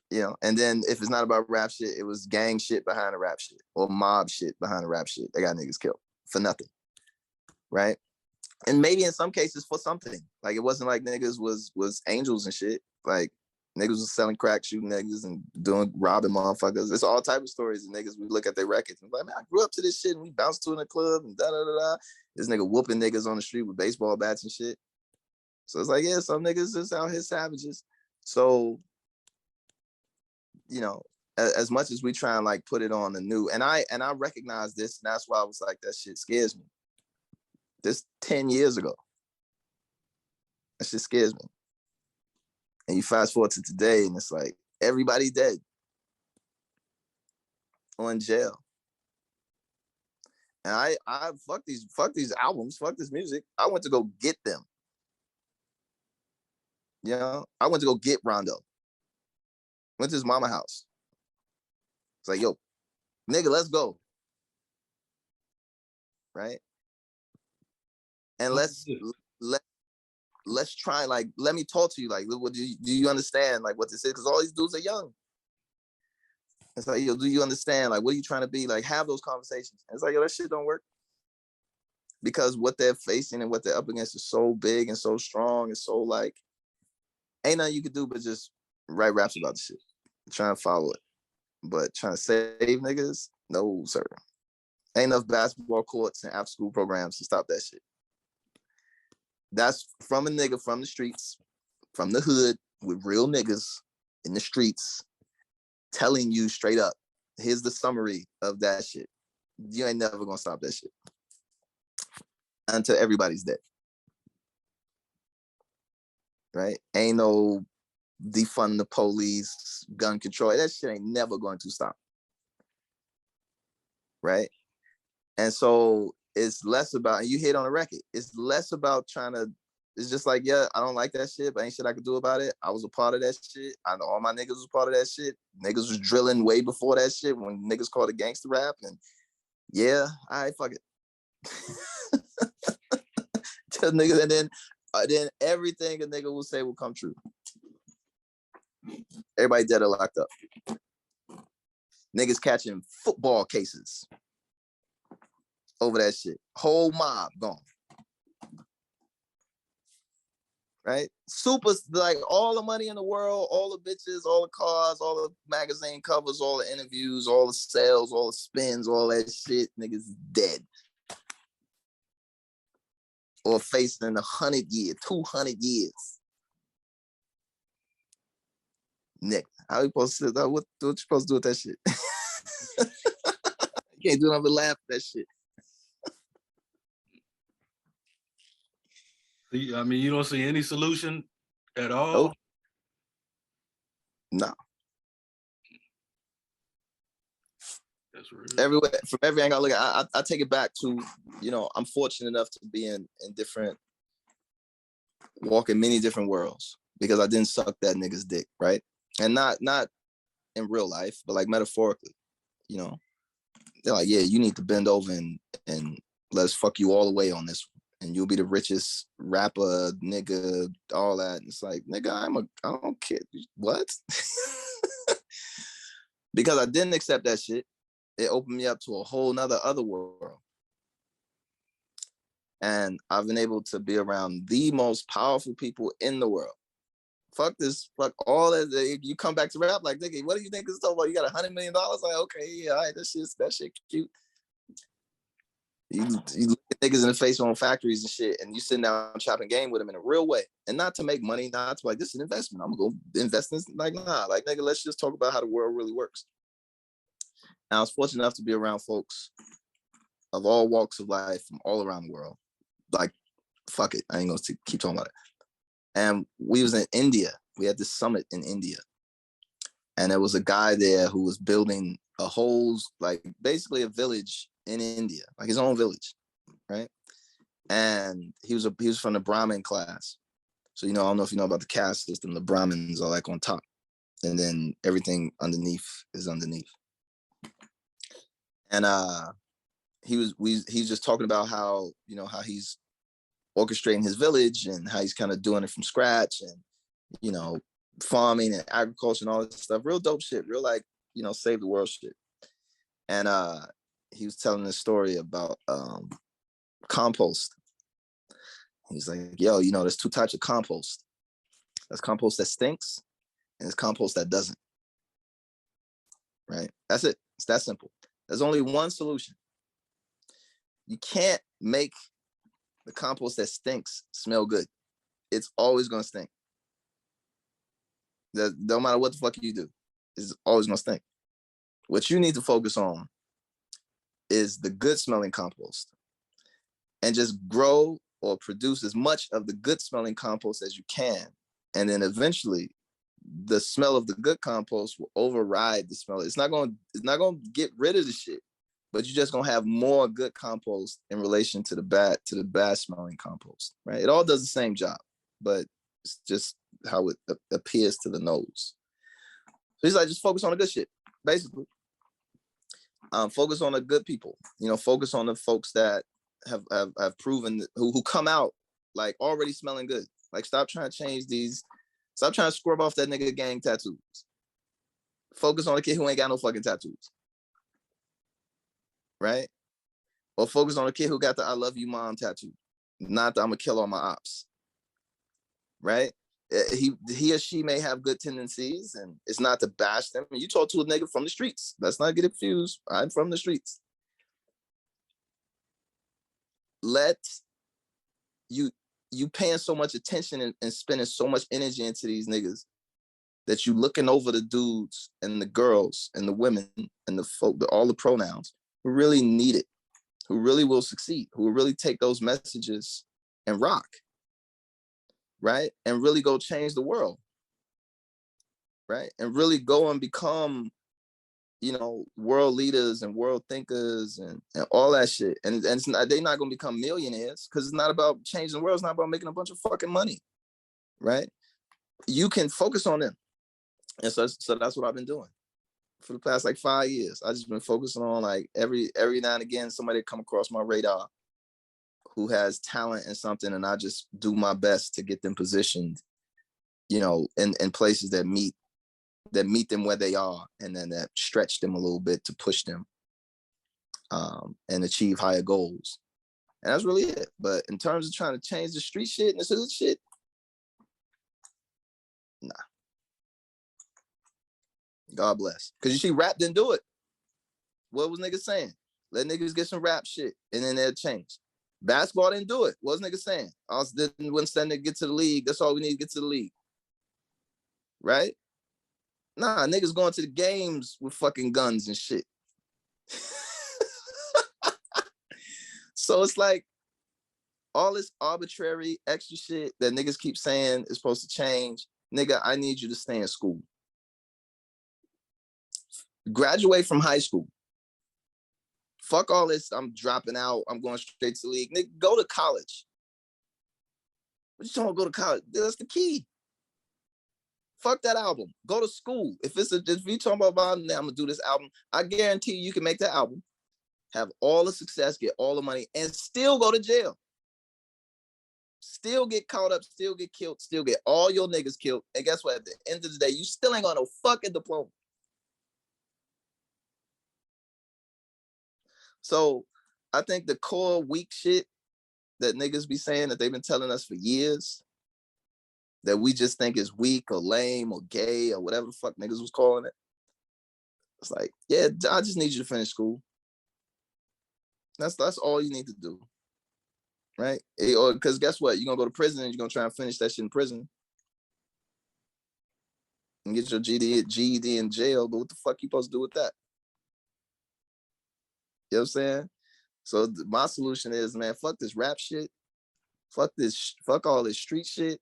You know, and then if it's not about rap shit, it was gang shit behind the rap shit or mob shit behind the rap shit. They got niggas killed for nothing, right? And maybe in some cases for something. Like it wasn't like niggas was angels and shit. Like niggas was selling crack, shooting niggas and robbing motherfuckers. It's all type of stories. And niggas, we look at their records and like, man, I grew up to this shit and we bounced to in a club and da-da-da-da. This nigga whooping niggas on the street with baseball bats and shit. So it's like, yeah, some niggas just out here savages. So, you know, as much as we try and like put it on the new, and I recognize this, and that's why I was like, that shit scares me. This 10 years ago, that shit scares me. And you fast forward to today, and it's like everybody dead or in jail. And I fuck these albums, fuck this music. I went to go get them. You know, I went to go get Rondo. Went to his mama house. It's like, yo, nigga, let's go. Right? And let's try, like, let me talk to you. Like, do you understand, like, what this is? Because all these dudes are young. It's like, yo, do you understand? Like, what are you trying to be? Like, have those conversations. And it's like, yo, that shit don't work. Because what they're facing and what they're up against is so big and so strong and so, like, ain't nothing you could do but just write raps about the shit. Try and follow it. But trying to save niggas, no, sir. Ain't enough basketball courts and after school programs to stop that shit. That's from a nigga from the streets, from the hood, with real niggas in the streets, telling you straight up, here's the summary of that shit. You ain't never gonna stop that shit until everybody's dead. Right? Ain't no defund the police, gun control. That shit ain't never going to stop. Right? And so it's less about, and you hit on the record, it's less about trying to, it's just like, yeah, I don't like that shit, but ain't shit I could do about it. I was a part of that shit. I know all my niggas was part of that shit. Niggas was drilling way before that shit when niggas called it gangster rap. And yeah, all right, fuck it. Tell niggas, and then everything a nigga will say will come true. Everybody dead or locked up. Niggas catching football cases over that shit. Whole mob gone. Right? Super, like all the money in the world, all the bitches, all the cars, all the magazine covers, all the interviews, all the sales, all the spins, all that shit, niggas dead. Or facing 100 years, 200 years. Nick, how you supposed to, what you supposed to do with that shit? You can't do nothing but laugh at that shit. I mean, you don't see any solution at all? Nope. No. That's real. Everywhere, from every angle I look at, I take it back to, you know, I'm fortunate enough to be in different, walk in many different worlds because I didn't suck that nigga's dick, right? And not in real life, but like metaphorically, you know. They're like, yeah, you need to bend over and let's fuck you all the way on this one. And you'll be the richest rapper, nigga, all that. And it's like, nigga, I don't care. What? Because I didn't accept that shit, it opened me up to a whole nother other world. And I've been able to be around the most powerful people in the world. Fuck this, fuck all that. You come back to rap like, nigga, what do you think this is talking about? You got $100 million? Like, okay, yeah, all right, that shit cute. You look at niggas in the face on factories and shit, and you sitting down chopping game with them in a real way, and not to make money, not to like, this is an investment. I'm gonna go invest in this. Like, nah, like, nigga, let's just talk about how the world really works. And I was fortunate enough to be around folks of all walks of life from all around the world, like, fuck it, I ain't gonna keep talking about it. And we was in India. We had this summit in India. And there was a guy there who was building a whole, like, basically a village in India, like his own village, right? And he was from the Brahmin class. So, I don't know if you know about the caste system. The Brahmins are like on top, and then everything underneath is underneath. And he's just talking about how, how he's orchestrating his village and how he's kind of doing it from scratch, and, farming and agriculture and all this stuff. Real dope shit. Real, like, save the world shit. And he was telling this story about compost. He's like, yo, there's two types of compost. There's compost that stinks, and there's compost that doesn't. Right? That's it. It's that simple. There's only one solution. You can't make the compost that stinks smell good. It's always gonna stink. No matter what the fuck you do, it's always gonna stink. What you need to focus on is the good smelling compost, and just grow or produce as much of the good smelling compost as you can. And then eventually the smell of the good compost will override the smell. It's not gonna get rid of the shit, but you're just gonna have more good compost in relation to the bad smelling compost, right? It all does the same job, but it's just how it appears to the nose. So he's like, just focus on the good shit, basically. Focus on the good people, focus on the folks that have proven, who come out like already smelling good. Like, stop trying to scrub off that nigga gang tattoos. Focus on the kid who ain't got no fucking tattoos, right? Or focus on the kid who got the I love you mom tattoo, not the I'm gonna kill all my ops, right? He or she may have good tendencies, and it's not to bash them. You talk to a nigga from the streets. Let's not get confused. I'm from the streets. You paying so much attention and spending so much energy into these niggas that you looking over the dudes and the girls and the women and the folk, all the pronouns, who really need it, who really will succeed, who will really take those messages and rock, right? And really go change the world, right? And really go and become, world leaders and world thinkers and all that shit. And they're not going to become millionaires, because it's not about changing the world. It's not about making a bunch of fucking money, right? You can focus on them. And so that's what I've been doing for the past like 5 years. I just been focusing on, like, every now and again, somebody come across my radar who has talent in something, and I just do my best to get them positioned, in places that meet them where they are, and then that stretch them a little bit to push them and achieve higher goals. And that's really it. But in terms of trying to change the street shit and this other shit, nah. God bless. Because you see, rap didn't do it. What was niggas saying? Let niggas get some rap shit, and then they'll change. Basketball didn't do it. What was niggas saying? When send it get to the league, that's all we need to get to the league. Right? Nah, niggas going to the games with fucking guns and shit. So it's like all this arbitrary extra shit that niggas keep saying is supposed to change. Nigga, I need you to stay in school. Graduate from high school. Fuck all this, I'm dropping out, I'm going straight to the league. Nigga, go to college. What you talking about, go to college? That's the key. Fuck that album. Go to school. If you talking about I'm gonna do this album, I guarantee you can make that album, have all the success, get all the money, and still go to jail. Still get caught up, still get killed, still get all your niggas killed. And guess what? At the end of the day, you still ain't got no fucking diploma. So I think the core weak shit that niggas be saying that they've been telling us for years, that we just think is weak or lame or gay or whatever the fuck niggas was calling it. It's like, yeah, I just need you to finish school. That's all you need to do, right? Because guess what? You're going to go to prison and you're going to try and finish that shit in prison and get your GED in jail, but what the fuck you supposed to do with that? You know what I'm saying? So my solution is, man, fuck this rap shit. Fuck all this street shit.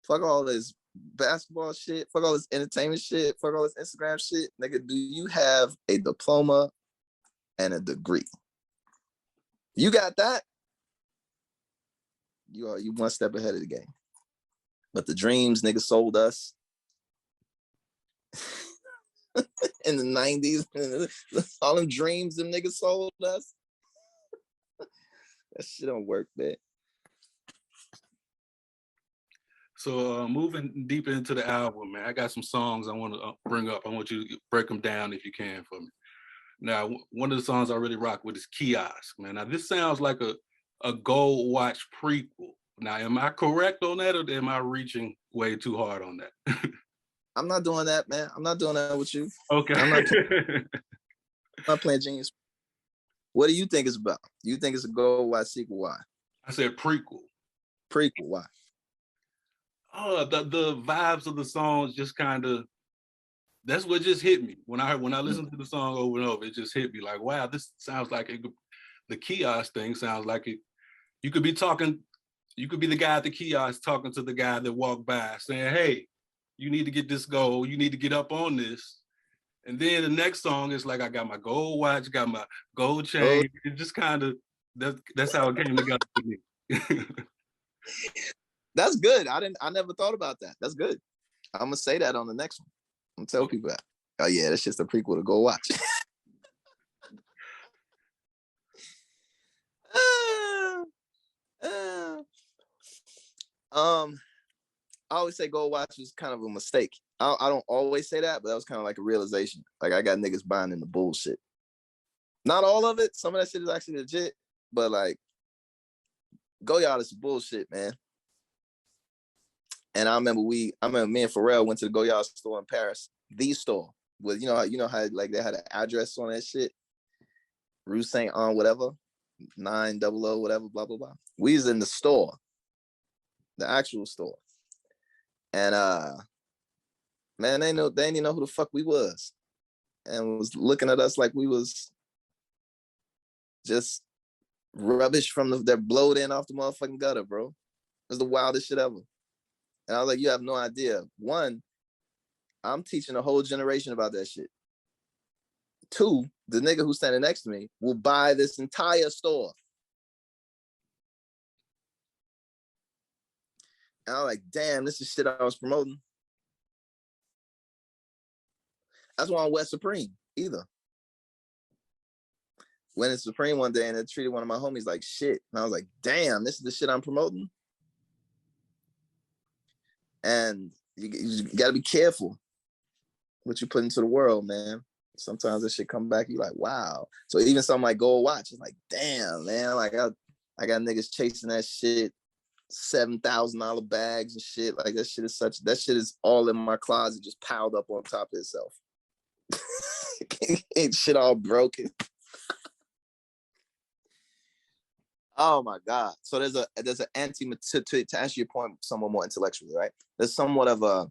Fuck all this basketball shit. Fuck all this entertainment shit. Fuck all this Instagram shit. Nigga, do you have a diploma and a degree? You got that? You one step ahead of the game. But the dreams niggas sold us in the 90s, all them dreams them niggas sold us. That shit don't work, man. So moving deeper into the album, man, I got some songs I want to bring up. I want you to break them down if you can for me. Now, one of the songs I really rock with is Kiosk, man. Now, this sounds like a Gold Watch prequel. Now, am I correct on that, or am I reaching way too hard on that? I'm not doing that, man. I'm not doing that with you. Okay. I'm not playing genius. What do you think it's about? You think it's a Gold Watch sequel? Why? I said prequel. Prequel, why? Oh, the vibes of the songs just kind of, that's what just hit me. When I listened to the song over and over, it just hit me like, wow, this sounds like the kiosk thing sounds like it. You could be the guy at the kiosk talking to the guy that walked by saying, hey, you need to get this goal. You need to get up on this. And then the next song is like, I got my gold watch, got my gold chain. It just kind of, that's how it came together for me. That's good. I never thought about that. That's good. I'm gonna say that on the next one. I'm gonna tell people that. Oh yeah, that's just a prequel to Gold Watch. I always say Gold Watch was kind of a mistake. I don't always say that, but that was kind of like a realization. Like I got niggas buying into bullshit. Not all of it. Some of that shit is actually legit, but like Go Yard is bullshit, man. And I remember me and Pharrell went to the Go Yard store in Paris, the store with you know how like they had an address on that shit, Rue Saint on whatever, 900 whatever, blah blah blah. We was in the store, the actual store, and man, they didn't even know who the fuck we was, and was looking at us like we was just rubbish from their blowed in off the motherfucking gutter, bro. It was the wildest shit ever. And I was like, you have no idea. One, I'm teaching a whole generation about that shit. Two, the nigga who's standing next to me will buy this entire store. And I'm like, damn, this is shit I was promoting. That's why I'm West Supreme either. Went in Supreme one day and I treated one of my homies like shit. And I was like, damn, this is the shit I'm promoting. And you got to be careful what you put into the world, man. Sometimes this shit come back, you like, wow. So even something like Gold Watch, it's like, damn, man. Like I got niggas chasing that shit, $7,000 bags and shit. Like that shit is all in my closet, just piled up on top of itself. Ain't shit all broken. Oh my God. So there's an to answer your point somewhat more intellectually, right? There's somewhat of a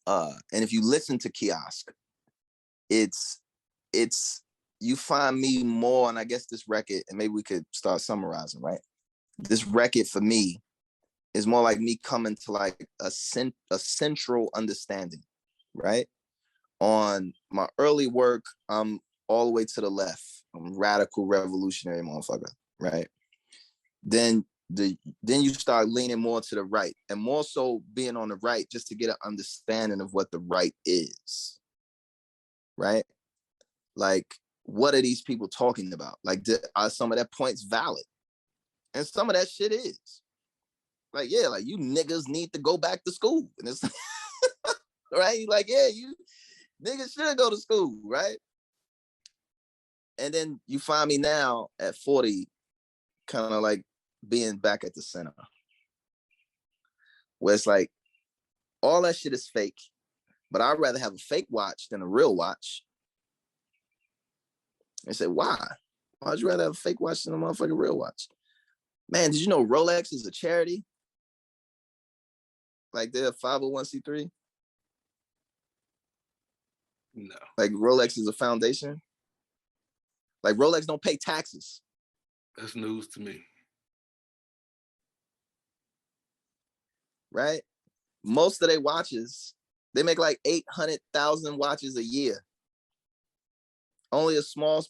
and if you listen to Kiosk, it's you find me more, and I guess this record, and maybe we could start summarizing, right? This record for me is more like me coming to like a central understanding, right? On my early work, I'm all the way to the left. I'm radical revolutionary motherfucker, right? Then you start leaning more to the right, and more so being on the right just to get an understanding of what the right is, right? Like, what are these people talking about? Like, are some of their points valid? And some of that shit is. Like, yeah, like you niggas need to go back to school. And it's right? Like, yeah, you niggas should go to school, right? And then you find me now at 40, kind of like being back at the center, where it's like all that shit is fake, but I'd rather have a fake watch than a real watch. And say, why? Why'd you rather have a fake watch than a motherfucking real watch? Man, did you know Rolex is a charity? Like they're a 501c3? No. Like Rolex is a foundation? Like Rolex don't pay taxes. That's news to me. right? Most of their watches, they make like 800,000 watches a year. Only a small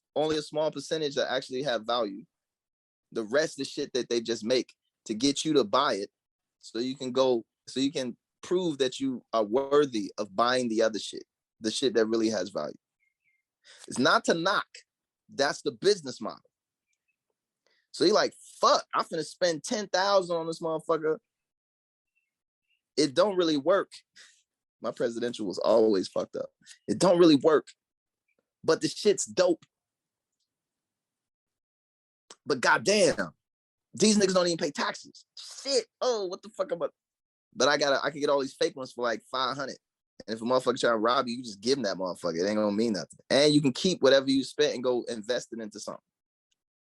percentage that actually have value. The rest is shit that they just make to get you to buy it, so you can prove that you are worthy of buying the other shit, the shit that really has value. It's not to knock. That's the business model. So you're like, fuck, I'm finna spend 10,000 on this motherfucker. It don't really work. My presidential was always fucked up. It don't really work, but the shit's dope. But goddamn, these niggas don't even pay taxes. Shit. Oh, what the fuck am I? But I can get all these fake ones for like 500. And if a motherfucker try to rob you, you just give them that motherfucker. It ain't gonna mean nothing. And you can keep whatever you spent and go invest it into something.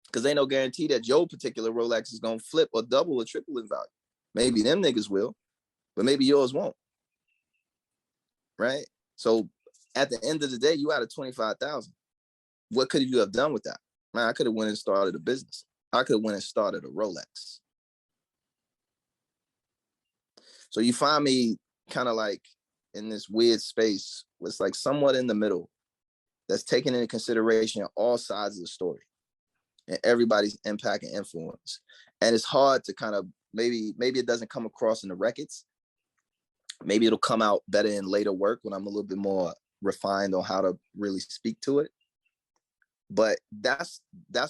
Because ain't no guarantee that your particular Rolex is gonna flip or double or triple in value. Maybe them niggas will, but maybe yours won't. Right? So at the end of the day, you out of 25,000. What could you have done with that? Man, I could have went and started a business. I could have went and started a Rolex. So you find me kind of like in this weird space where it's like somewhat in the middle that's taking into consideration all sides of the story and everybody's impact and influence. And it's hard to kind of, maybe it doesn't come across in the records. Maybe it'll come out better in later work when I'm a little bit more refined on how to really speak to it. But that's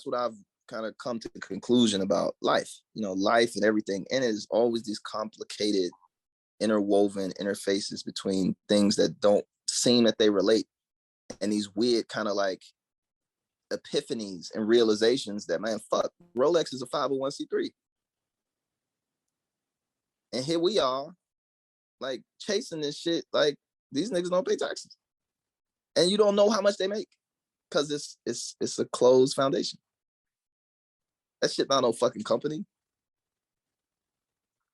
what I've kind of come to the conclusion about life. You know, life and everything in it is always these complicated, interwoven interfaces between things that don't seem that they relate, and these weird kind of like epiphanies and realizations that, man, fuck, Rolex is a 501c3. And here we are, like, chasing this shit, like, these niggas don't pay taxes. And you don't know how much they make, because it's a closed foundation. That shit not no fucking company.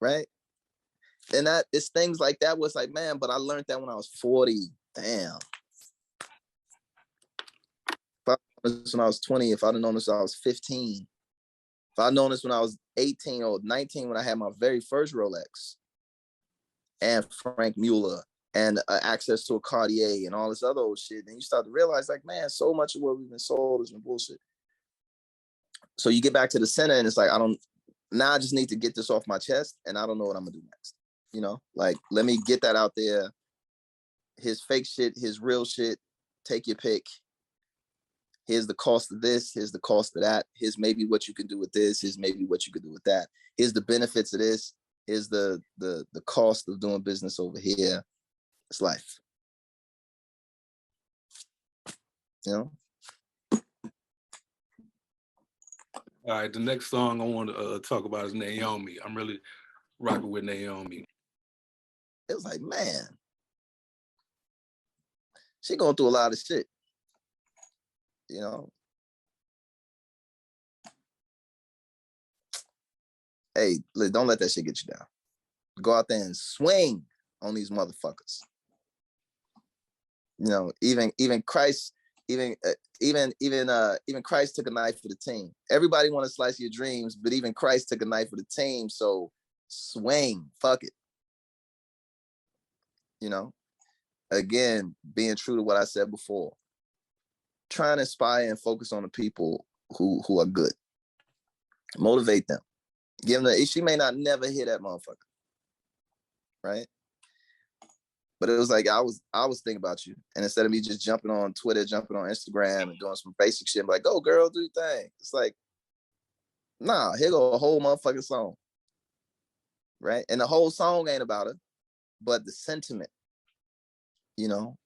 Right? And that it's things like that was like, man, but I learned that when I was 40. Damn. If I known this when I was 20, if I'd known this when I was 15, if I'd known this when I was 18 or 19 when I had my very first Rolex and Frank Mueller and access to a Cartier and all this other old shit, then you start to realize, like, man, so much of what we've been sold has been bullshit. So you get back to the center and it's like, I just need to get this off my chest, and I don't know what I'm gonna do next. You know, like, let me get that out there. His fake shit, his real shit, take your pick. Here's the cost of this, here's the cost of that, here's maybe what you can do with this, here's maybe what you could do with that. Here's the benefits of this, here's the cost of doing business over here. It's life. You know? All right, the next song I want to talk about is Naomi. I'm really rocking with Naomi. It was like, man, she going through a lot of shit. You know? Hey, don't let that shit get you down. Go out there and swing on these motherfuckers. You know, even Christ, even Christ took a knife for the team. Everybody want to slice your dreams, but even Christ took a knife for the team. So swing, fuck it. You know, again, being true to what I said before, trying to inspire and focus on the people who are good. Motivate them. Give them she may not never hear that motherfucker. Right? But it was like, I was thinking about you. And instead of me just jumping on Twitter, jumping on Instagram and doing some basic shit, I'm like, go girl, do your thing. It's like, nah, here go a whole motherfucking song. Right? And the whole song ain't about her, but the sentiment, you know,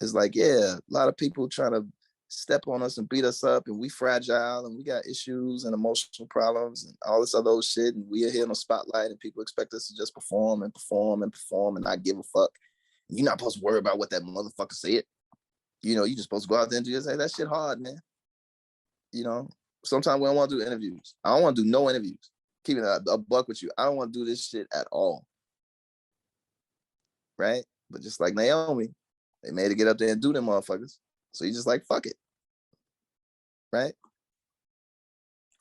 is like, yeah, a lot of people trying to step on us and beat us up, and we fragile and we got issues and emotional problems and all this other shit. And we are here in the spotlight and people expect us to just perform and not give a fuck. You're not supposed to worry about what that motherfucker said. You know, you're just supposed to go out there and do this. Hey, that shit hard, man. You know, sometimes we don't want to do interviews. I don't want to do no interviews. Keeping a buck with you. I don't want to do this shit at all. Right? But just like Naomi, they made her get up there and do them motherfuckers. So you just like, fuck it. Right?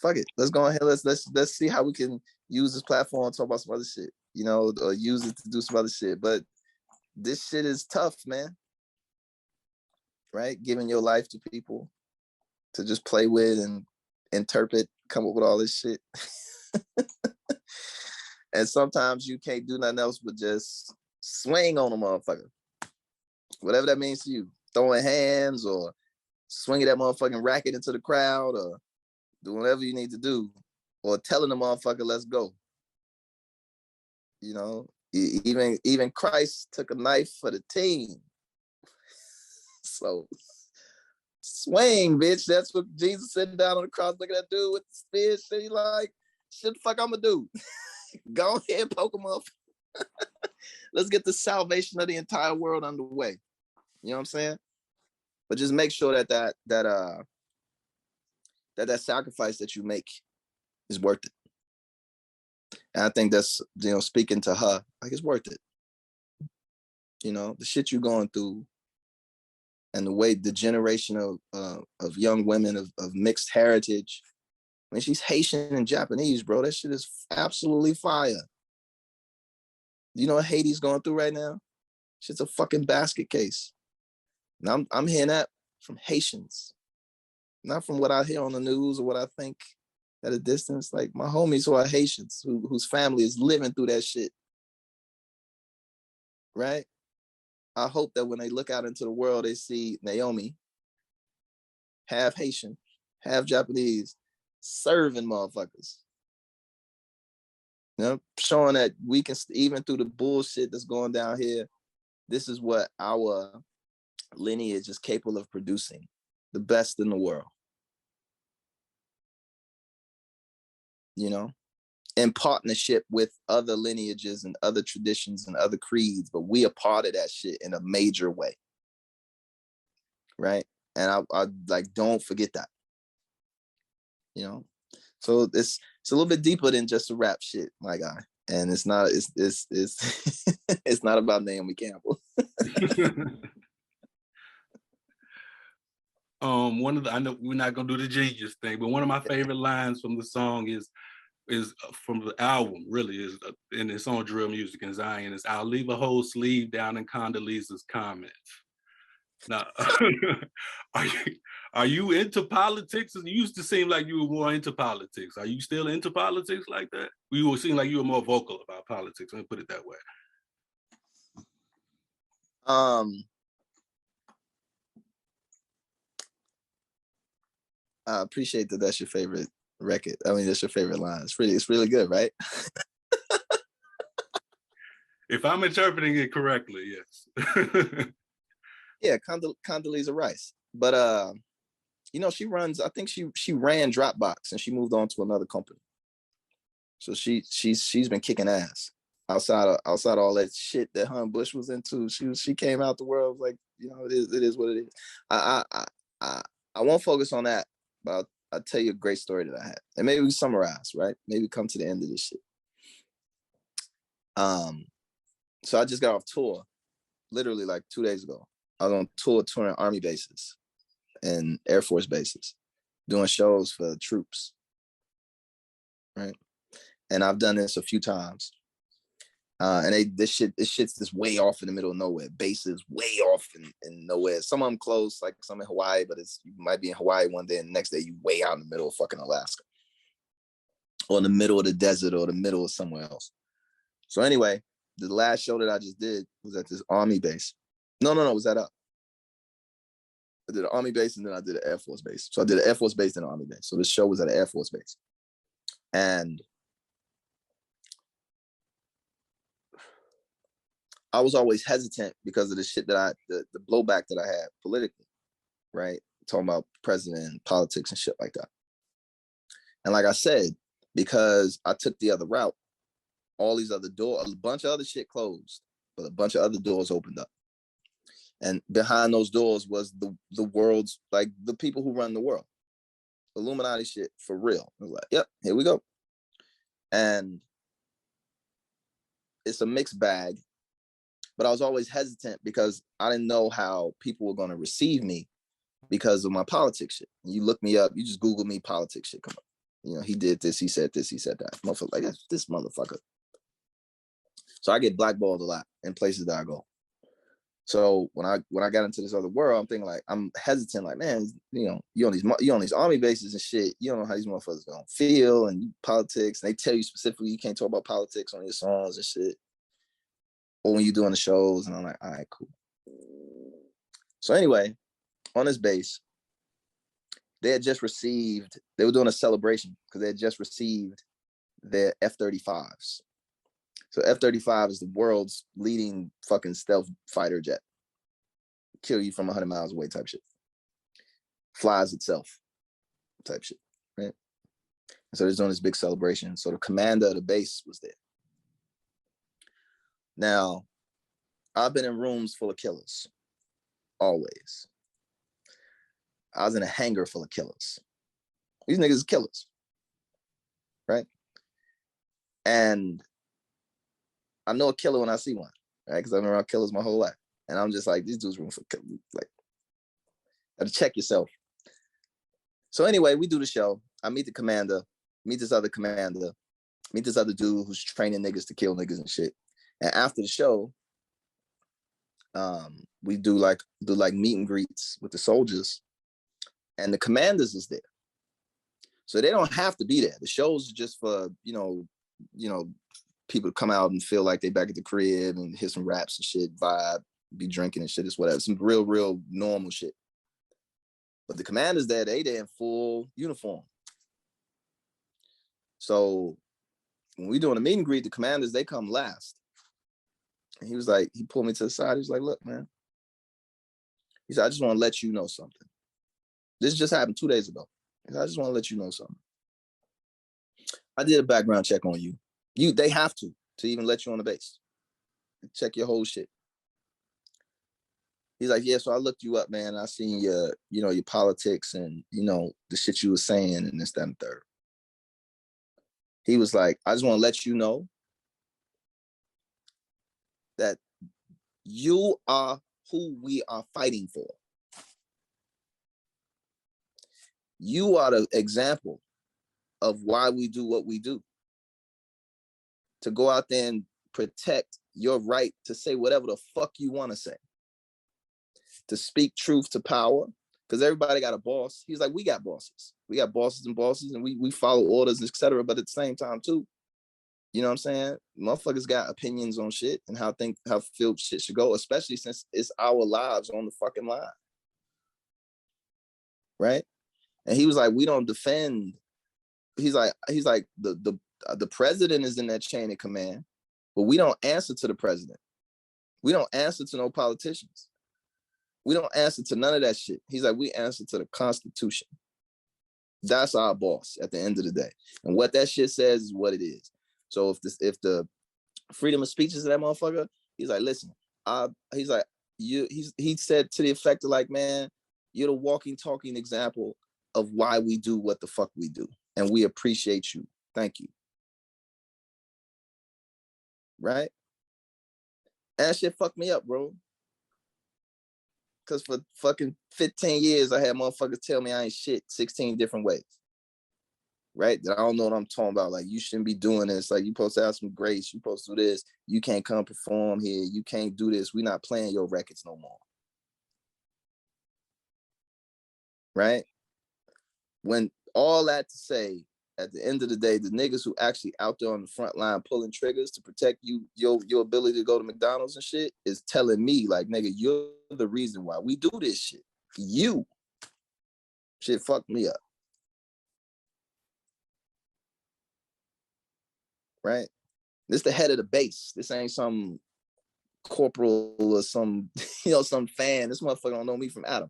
Fuck it. Let's go ahead. Let's see how we can use this platform and talk about some other shit. you know, or use it to do some other shit. But this shit is tough, man. Right? Giving your life to people to just play with and interpret, come up with all this shit. And sometimes you can't do nothing else but just swing on a motherfucker. Whatever that means to you. Throwing hands or swinging that motherfucking racket into the crowd or doing whatever you need to do. Or telling the motherfucker, let's go. You know, even Christ took a knife for the team. So swing, bitch. That's what Jesus sitting down on the cross, looking at that dude with the spear. Shit, he like, shit the fuck I'm gonna do? Go ahead, poke him up. Let's get the salvation of the entire world underway. You know what I'm saying? But just make sure that sacrifice that you make is worth it. And I think that's, you know, speaking to her, like, it's worth it. You know, the shit you're going through and the way the generation of young women of mixed heritage. I mean, she's Haitian and Japanese, bro. That shit is absolutely fire. You know what Haiti's going through right now? Shit's a fucking basket case. And I'm hearing that from Haitians, not from what I hear on the news or what I think at a distance. Like my homies who are Haitians, whose family is living through that shit. Right? I hope that when they look out into the world, they see Naomi, half Haitian, half Japanese, serving motherfuckers. You know, showing that we can, even through the bullshit that's going down here, this is what our lineage is capable of producing, the best in the world. You know, in partnership with other lineages and other traditions and other creeds, but we are part of that shit in a major way. Right? And I like, don't forget that. You know? So it's a little bit deeper than just a rap shit, my guy. And it's not it's not about Naomi Campbell. One of the, I know we're not gonna do the genius thing, but one of my favorite lines from the song is from the album, really, is and it's on Drill Music in Zion, is "I'll leave a whole sleeve down in Condoleezza's comments." Now, are you into politics? It used to seem like you were more into politics. Are you still into politics like that? You would seem like you were more vocal about politics. Let me put it that way. I appreciate that. That's your favorite record. I mean, that's your favorite line. It's really good, right? If I'm interpreting it correctly, yes. Yeah, Condoleezza Rice. But you know, she runs, I think she ran Dropbox and she moved on to another company. So she's been kicking ass outside of all that shit that Hun Bush was into. She came out the world like, you know, it is what it is. I won't focus on that, but I'll tell you a great story that I had. And maybe we summarize, right? Maybe come to the end of this shit. So I just got off tour literally like 2 days ago. I was on tour touring Army bases and Air Force bases, doing shows for the troops, right? And I've done this a few times. And this shit's just way off in the middle of nowhere. Bases way off in nowhere. Some of them close, like some in Hawaii, but you might be in Hawaii one day and the next day you way out in the middle of fucking Alaska. Or in the middle of the desert or the middle of somewhere else. So anyway, the last show that I just did was at this Army base. No, it was at I did an Army base and then I did an Air Force base. So I did an Air Force base and an Army base. So this show was at an Air Force base. And I was always hesitant because of the shit that the blowback that I had politically, right? Talking about president and politics and shit like that. And like I said, because I took the other route, all these other doors, a bunch of other shit closed, but a bunch of other doors opened up. And behind those doors was the world's, like, the people who run the world. Illuminati shit for real. I was like, yep, here we go. And it's a mixed bag, but I was always hesitant because I didn't know how people were going to receive me because of my politics shit. You look me up, you just Google me, politics shit come up. You know, he did this, he said this, he said that. Motherfucker, like, this motherfucker. So I get blackballed a lot in places that I go. So when I got into this other world, I'm thinking like, I'm hesitant, like, man, you on these army bases and shit, you don't know how these motherfuckers gonna feel, and politics, and they tell you specifically you can't talk about politics on your songs and shit, or when you're doing the shows, and I'm like, all right, cool. So anyway, on this base, they were doing a celebration because they had just received their F-35s. So F-35 is the world's leading fucking stealth fighter jet. Kill you from 100 miles away type shit. Flies itself type shit, right? And so they're doing this big celebration. So the commander of the base was there. Now, I've been in rooms full of killers, always. I was in a hangar full of killers. These niggas are killers, right? And I know a killer when I see one, right? Because I've been around killers my whole life. And I'm just like, these dudes room for killers. Like, gotta check yourself. So anyway, we do the show. I meet the commander, meet this other commander, meet this other dude who's training niggas to kill niggas and shit. And after the show, we do like meet and greets with the soldiers, and the commanders is there. So they don't have to be there. The show's just for, people to come out and feel like they back at the crib and hear some raps and shit, vibe, be drinking and shit. It's whatever. Some real normal shit. But the commanders there, they in full uniform. So when we doing a meet and greet, the commanders, they come last. And he was like, he pulled me to the side. He was like, look, man. He said, I just want to let you know something. This just happened 2 days ago. He said, I just want to let you know something. I did a background check on you. They have to even let you on the base. Check your whole shit. He's like, yeah, so I looked you up, man. I seen your politics and, the shit you were saying and this, that, and third. He was like, I just want to let you know that you are who we are fighting for. You are the example of why we do what we do. To go out there and protect your right to say whatever the fuck you want to say. To speak truth to power. Because everybody got a boss. He's like, we got bosses. We got bosses and we follow orders, etc. But at the same time, too, you know what I'm saying? Motherfuckers got opinions on shit and how feel shit should go, especially since it's our lives on the fucking line. Right? And he was like, we don't defend. He's like, the president is in that chain of command, but we don't answer to the president. We don't answer to no politicians. We don't answer to none of that shit. He's like, we answer to the Constitution. That's our boss at the end of the day. And what that shit says is what it is. So if the freedom of speech is that motherfucker, he's like, listen, he's like, he said to the effect of like, man, you're the walking, talking example of why we do what the fuck we do. And we appreciate you. Thank you. Right? And that shit fucked me up, bro. Because for fucking 15 years, I had motherfuckers tell me I ain't shit 16 different ways. Right? That I don't know what I'm talking about. Like, you shouldn't be doing this. Like, you supposed to have some grace. You supposed to do this. You can't come perform here. You can't do this. We're not playing your records no more. Right? When all that to say, at the end of the day, the niggas who actually out there on the front line pulling triggers to protect you, your ability to go to McDonald's and shit, is telling me, like, nigga, you're the reason why we do this shit. You. Shit fucked me up. Right? This the head of the base. This ain't some corporal or some, some fan. This motherfucker don't know me from Adam.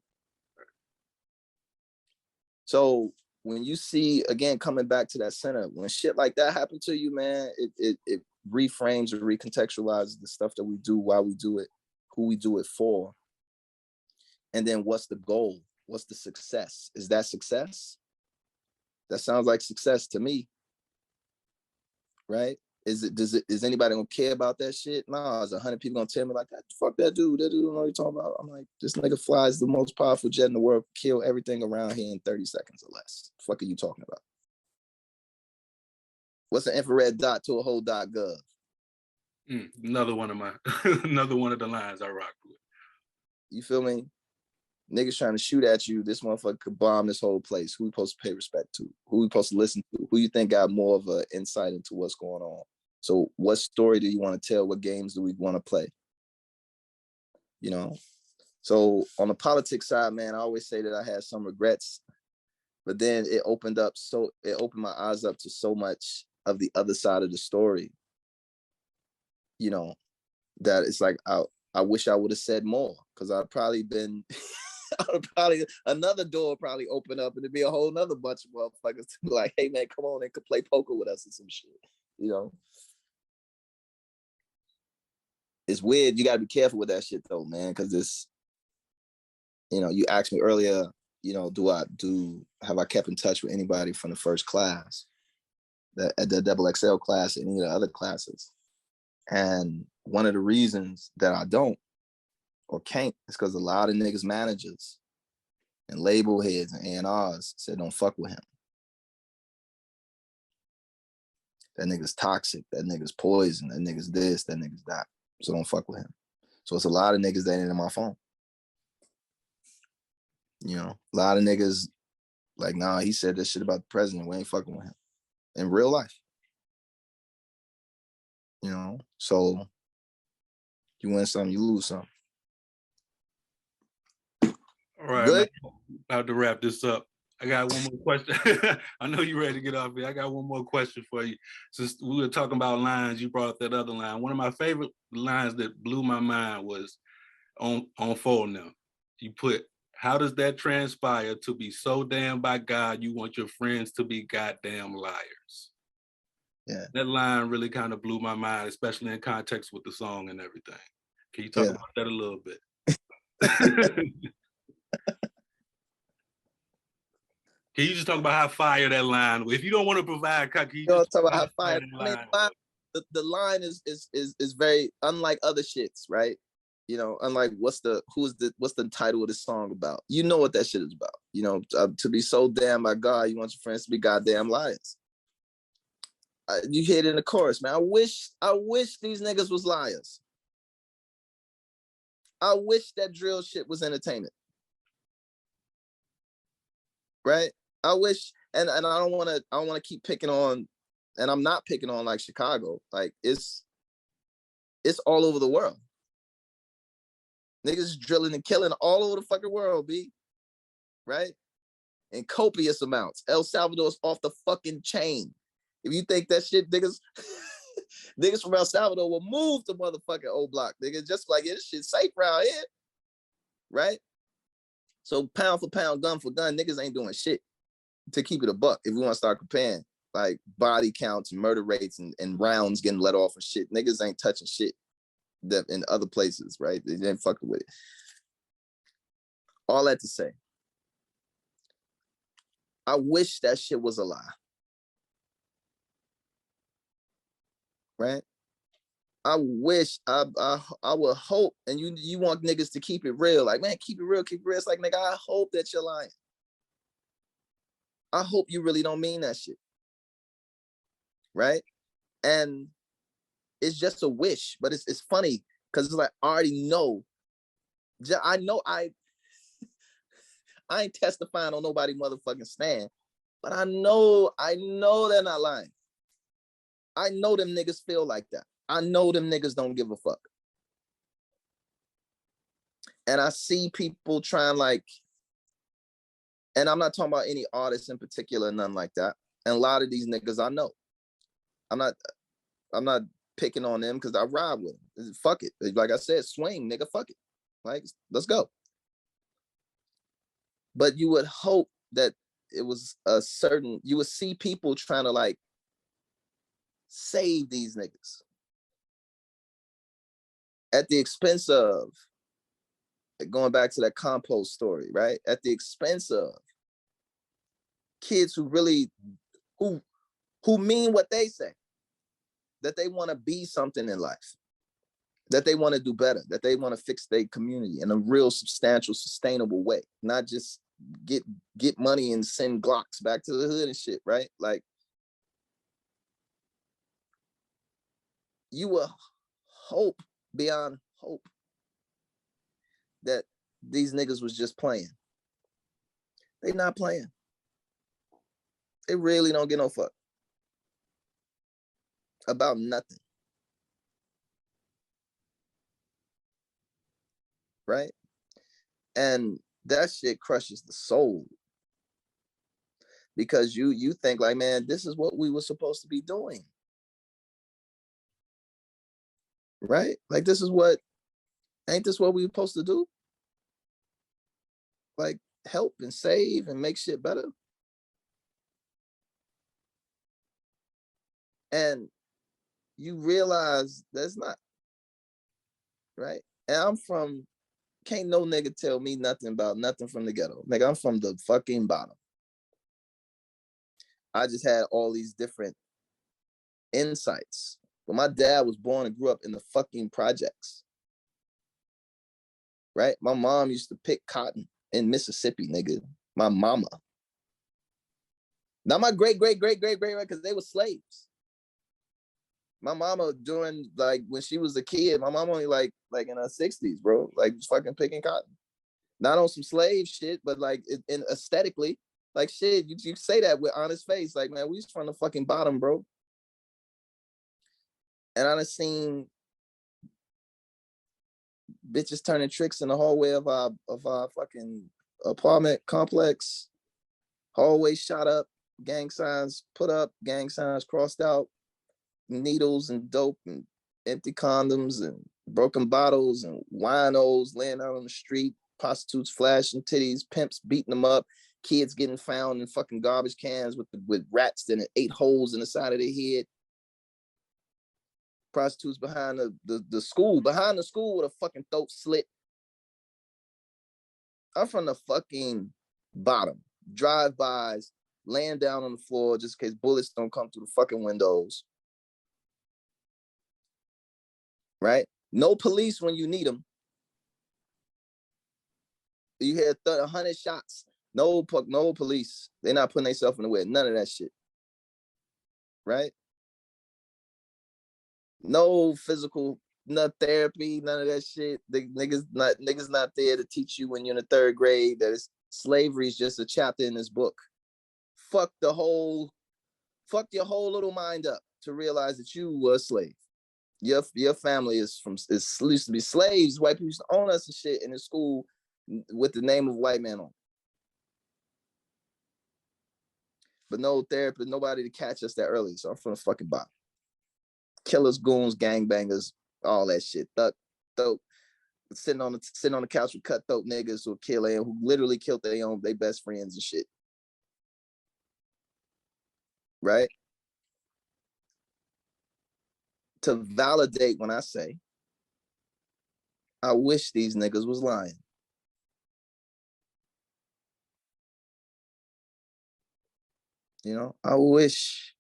So when you see, again, coming back to that center, when shit like that happen to you, man, it reframes or recontextualizes the stuff that we do, why we do it, who we do it for. And then what's the goal? What's the success? Is that success? That sounds like success to me. Right? Is anybody gonna care about that shit? No, is 100 people gonna tell me like, fuck that dude don't know what you're talking about. I'm like, this nigga flies the most powerful jet in the world, kill everything around here in 30 seconds or less. The fuck are you talking about? What's an infrared dot to a whole .gov? Another one of my, another one of the lines I rocked with. You feel me? Niggas trying to shoot at you. This motherfucker could bomb this whole place. Who we supposed to pay respect to? Who we supposed to listen to? Who you think got more of an insight into what's going on? So what story do you want to tell? What games do we want to play? You know? So on the politics side, man, I always say that I had some regrets, but then it opened my eyes up to so much of the other side of the story, you know, that it's like I wish I would have said more, because I'd probably been another door probably open up and it'd be a whole nother bunch of motherfuckers to be like, hey man, come on and could play poker with us or some shit. You know? It's weird. You gotta be careful with that shit though, man, because it's, you know, you asked me earlier, you know, have I kept in touch with anybody from the first class, the XXL class, and any of the other classes? And one of the reasons that I don't or can't is because a lot of niggas managers and label heads and A&Rs said don't fuck with him. That nigga's toxic, that nigga's poison, that nigga's this, that nigga's that. So don't fuck with him. So it's a lot of niggas that ain't in my phone. You know, a lot of niggas like, nah, he said this shit about the president. We ain't fucking with him in real life. You know, so you win some, you lose some. All right, good. Man, about to wrap this up. I got one more question. I know you're ready to get off here. I got one more question for you. Since we were talking about lines, you brought up that other line. One of my favorite lines that blew my mind was on Fold Now. You put, how does that transpire to be so damn by God you want your friends to be goddamn liars? Yeah. That line really kind of blew my mind, especially in context with the song and everything. Can you talk about that a little bit? Can you just talk about how fire that line? If you don't want to provide, can you just talk about how fire that line? I mean, the line is very unlike other shits, right? You know, unlike what's the title of the song about? You know what that shit is about. You know, to be so damn by God, you want your friends to be goddamn liars. You hear it in the chorus, man. I wish these niggas was liars. I wish that drill shit was entertainment. Right? I wish, and I don't want to keep picking on, and I'm not picking on like Chicago. Like it's all over the world. Niggas drilling and killing all over the fucking world, B. Right? In copious amounts. El Salvador's off the fucking chain. If you think that shit, niggas from El Salvador will move to motherfucking O Block, nigga. Just like, yeah, this shit safe around here. Right? So pound for pound, gun for gun, niggas ain't doing shit, to keep it a buck. If we want to start comparing like body counts and murder rates and rounds getting let off and shit, niggas ain't touching shit that in other places, right? They ain't fucking with it. All that to say, I wish that shit was a lie. Right? I wish, I would hope, and you want niggas to keep it real. Like, man, keep it real, keep it real. It's like, nigga, I hope that you're lying. I hope you really don't mean that shit. Right? And it's just a wish, but it's funny because it's like, I already know. I know I ain't testifying on nobody motherfucking stand, but I know they're not lying. I know them niggas feel like that. I know them niggas don't give a fuck. And I see people trying like, and I'm not talking about any artists in particular, nothing like that. And a lot of these niggas I know. I'm not picking on them because I ride with them. Fuck it. Like I said, swing, nigga, fuck it. Like, let's go. But you would hope that it was you would see people trying to like save these niggas at the expense of, going back to that compost story, right? At the expense of kids who really, who mean what they say, that they want to be something in life, that they want to do better, that they want to fix their community in a real substantial, sustainable way, not just get money and send Glocks back to the hood and shit, right? Like, you will hope beyond hope that these niggas was just playing. They not playing. They really don't get no fuck about nothing. Right? And that shit crushes the soul. Because you think like, man, this is what we were supposed to be doing. Right? Like ain't this what we were supposed to do? Like help and save and make shit better. And you realize that's not right. And can't no nigga tell me nothing about nothing from the ghetto. Nigga, I'm from the fucking bottom. I just had all these different insights. But my dad was born and grew up in the fucking projects. Right? My mom used to pick cotton in Mississippi, nigga. My mama. Not my great, because they were slaves. My mama during like when she was a kid, my mom only like in her 60s, bro. Like fucking picking cotton. Not on some slave shit, but like in aesthetically, like shit, you say that with honest face. Like, man, we just from the fucking bottom, bro. And I done seen bitches turning tricks in the hallway of our fucking apartment complex. Hallway shot up, gang signs put up, gang signs crossed out, needles and dope and empty condoms and broken bottles and winos laying out on the street, prostitutes flashing titties, pimps beating them up, kids getting found in fucking garbage cans with rats in it, 8 holes in the side of their head. Prostitutes behind the school with a fucking throat slit. I'm from the fucking bottom. Drive-bys, laying down on the floor just in case bullets don't come through the fucking windows. Right? No police when you need them. You hear 100 shots. No police. They're not putting themselves in the way. None of that shit. Right? No physical, no therapy, none of that shit. The niggas not there to teach you when you're in the 3rd grade that slavery is just a chapter in this book. Fuck your whole little mind up to realize that you were a slave. Your family is used to be slaves. White people used to own us and shit in the school with the name of white man on. But no therapy, nobody to catch us that early. So I'm from the fucking bottom. Killers, goons, gangbangers, all that shit. Thug, sitting on the couch with cutthroat niggas who literally killed their best friends and shit. Right? To validate when I say, I wish these niggas was lying. You know, I wish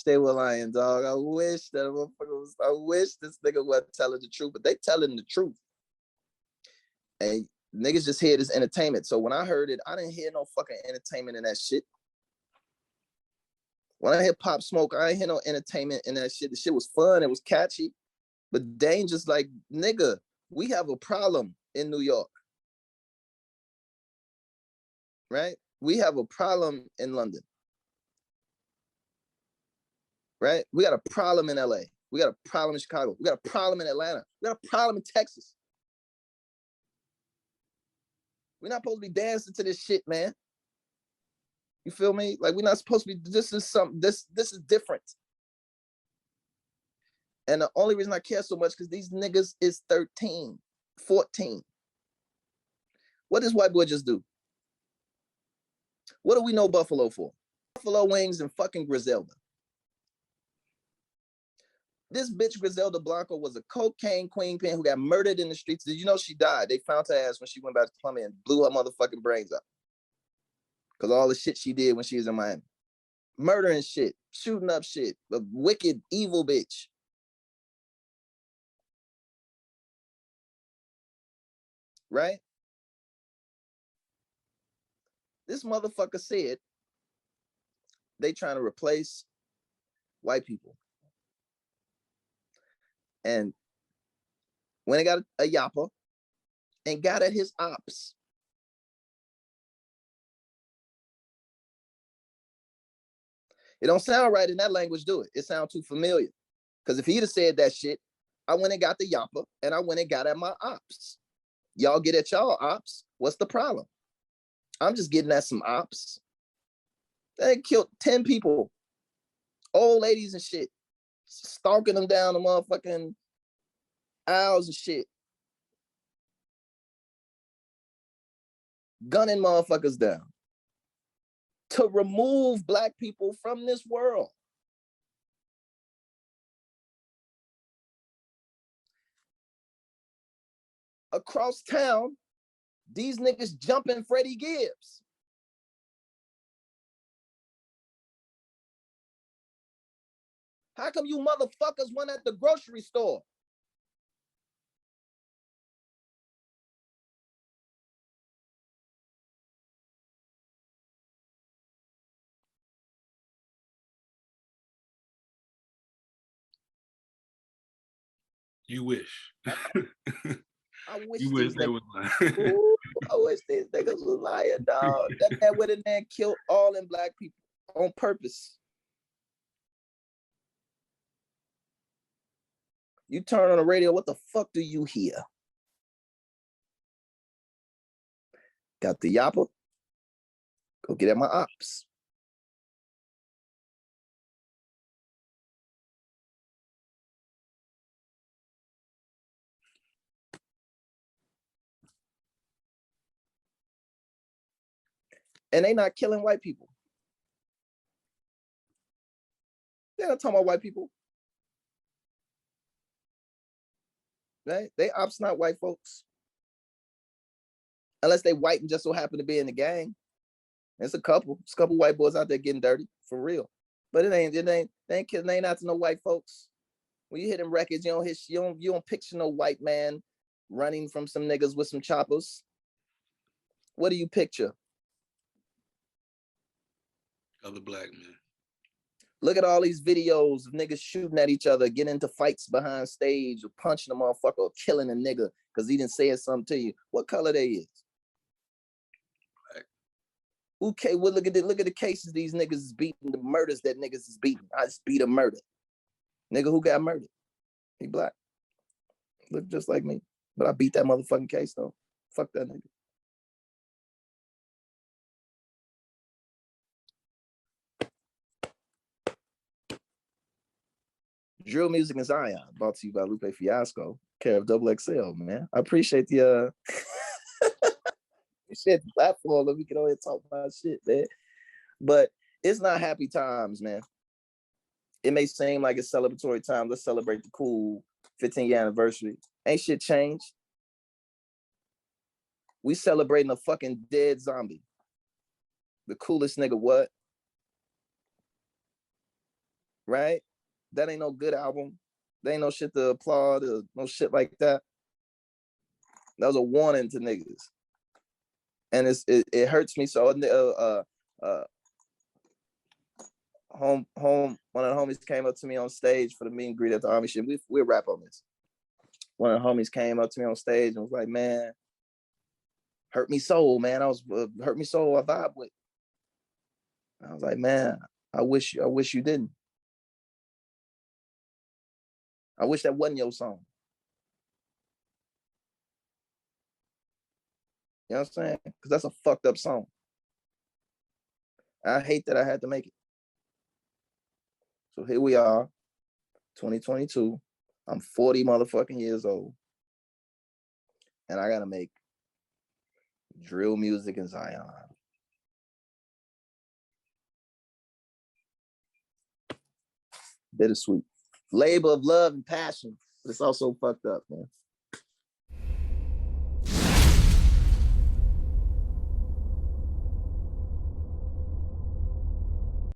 they were lying, dog. I wish this nigga was telling the truth, but they telling the truth. And niggas just hear this entertainment. So when I heard it, I didn't hear no fucking entertainment in that shit. When I hear Pop Smoke, I ain't hear no entertainment in that shit. The shit was fun, it was catchy. But Dane just like, nigga, we have a problem in New York. Right? We have a problem in London. Right? We got a problem in LA. We got a problem in Chicago. We got a problem in Atlanta. We got a problem in Texas. We're not supposed to be dancing to this shit, man. You feel me? Like, we're not supposed to be, this is different. And the only reason I care so much because these niggas is 13, 14. What does white boy just do? What do we know Buffalo for? Buffalo wings and fucking Griselda. This bitch Griselda Blanco was a cocaine queen pin who got murdered in the streets. Did you know she died? They found her ass when she went back to Columbia and blew her motherfucking brains out. Because all the shit she did when she was in Miami. Murdering shit, shooting up shit, a wicked, evil bitch. Right? This motherfucker said they trying to replace white people. and went and got a yapper and got at his ops. It don't sound right in that language, do it? It sounds too familiar. Because if he'd have said that shit, I went and got the yapper and I went and got at my ops. Y'all get at y'all ops. What's the problem? I'm just getting at some ops. They killed 10 people, old ladies and shit, stalking them down the motherfucking aisles and shit, gunning motherfuckers down to remove Black people from this world. Across town, these niggas jumping Freddie Gibbs. How come you motherfuckers went at the grocery store? You wish. I wish you wish they niggas, was lying. ooh, I wish these niggas was lying, dog. That man went in there and killed all them Black people on purpose. You turn on the radio, what the fuck do you hear? Got the yapper. Go get at my ops. And they not killing white people. They're not talking about white people. Right? They ops not white folks. Unless they white and just so happen to be in the gang. There's a couple white boys out there getting dirty, for real. But they ain't killing, they ain't out to no white folks. When you hit them records, you don't picture no white man running from some niggas with some choppers. What do you picture? Other Black men. Look at all these videos of niggas shooting at each other, getting into fights behind stage, or punching a motherfucker, or killing a nigga because he didn't say something to you. What color they is? Okay, well, look at the cases these niggas is beating, the murders that niggas is beating. I just beat a murder. Nigga who got murdered. He Black. Look just like me. But I beat that motherfucking case though. Fuck that nigga. Drill Music in Zion, brought to you by Lupe Fiasco, care of XXL, man. I appreciate the appreciate the platform that we can always talk about shit, man. But it's not happy times, man. It may seem like it's celebratory time. Let's celebrate the cool 15-year anniversary. Ain't shit changed. We celebrating a fucking dead zombie. The coolest nigga what? Right? That ain't no good album. There ain't no shit to applaud or no shit like that. That was a warning to niggas. And it hurts me so. One of the homies came up to me on stage for the meet and greet at the Army shit. We'll rap on this. One of the homies came up to me on stage and was like, man, hurt me soul, man. I was hurt me soul I vibe with. I was like, man, I wish you didn't. I wish that wasn't your song. You know what I'm saying? Because that's a fucked up song. I hate that I had to make it. So here we are, 2022. I'm 40 motherfucking years old. And I gotta make drill music in Zion. Bittersweet. Labor of love and passion. But it's also fucked up, man.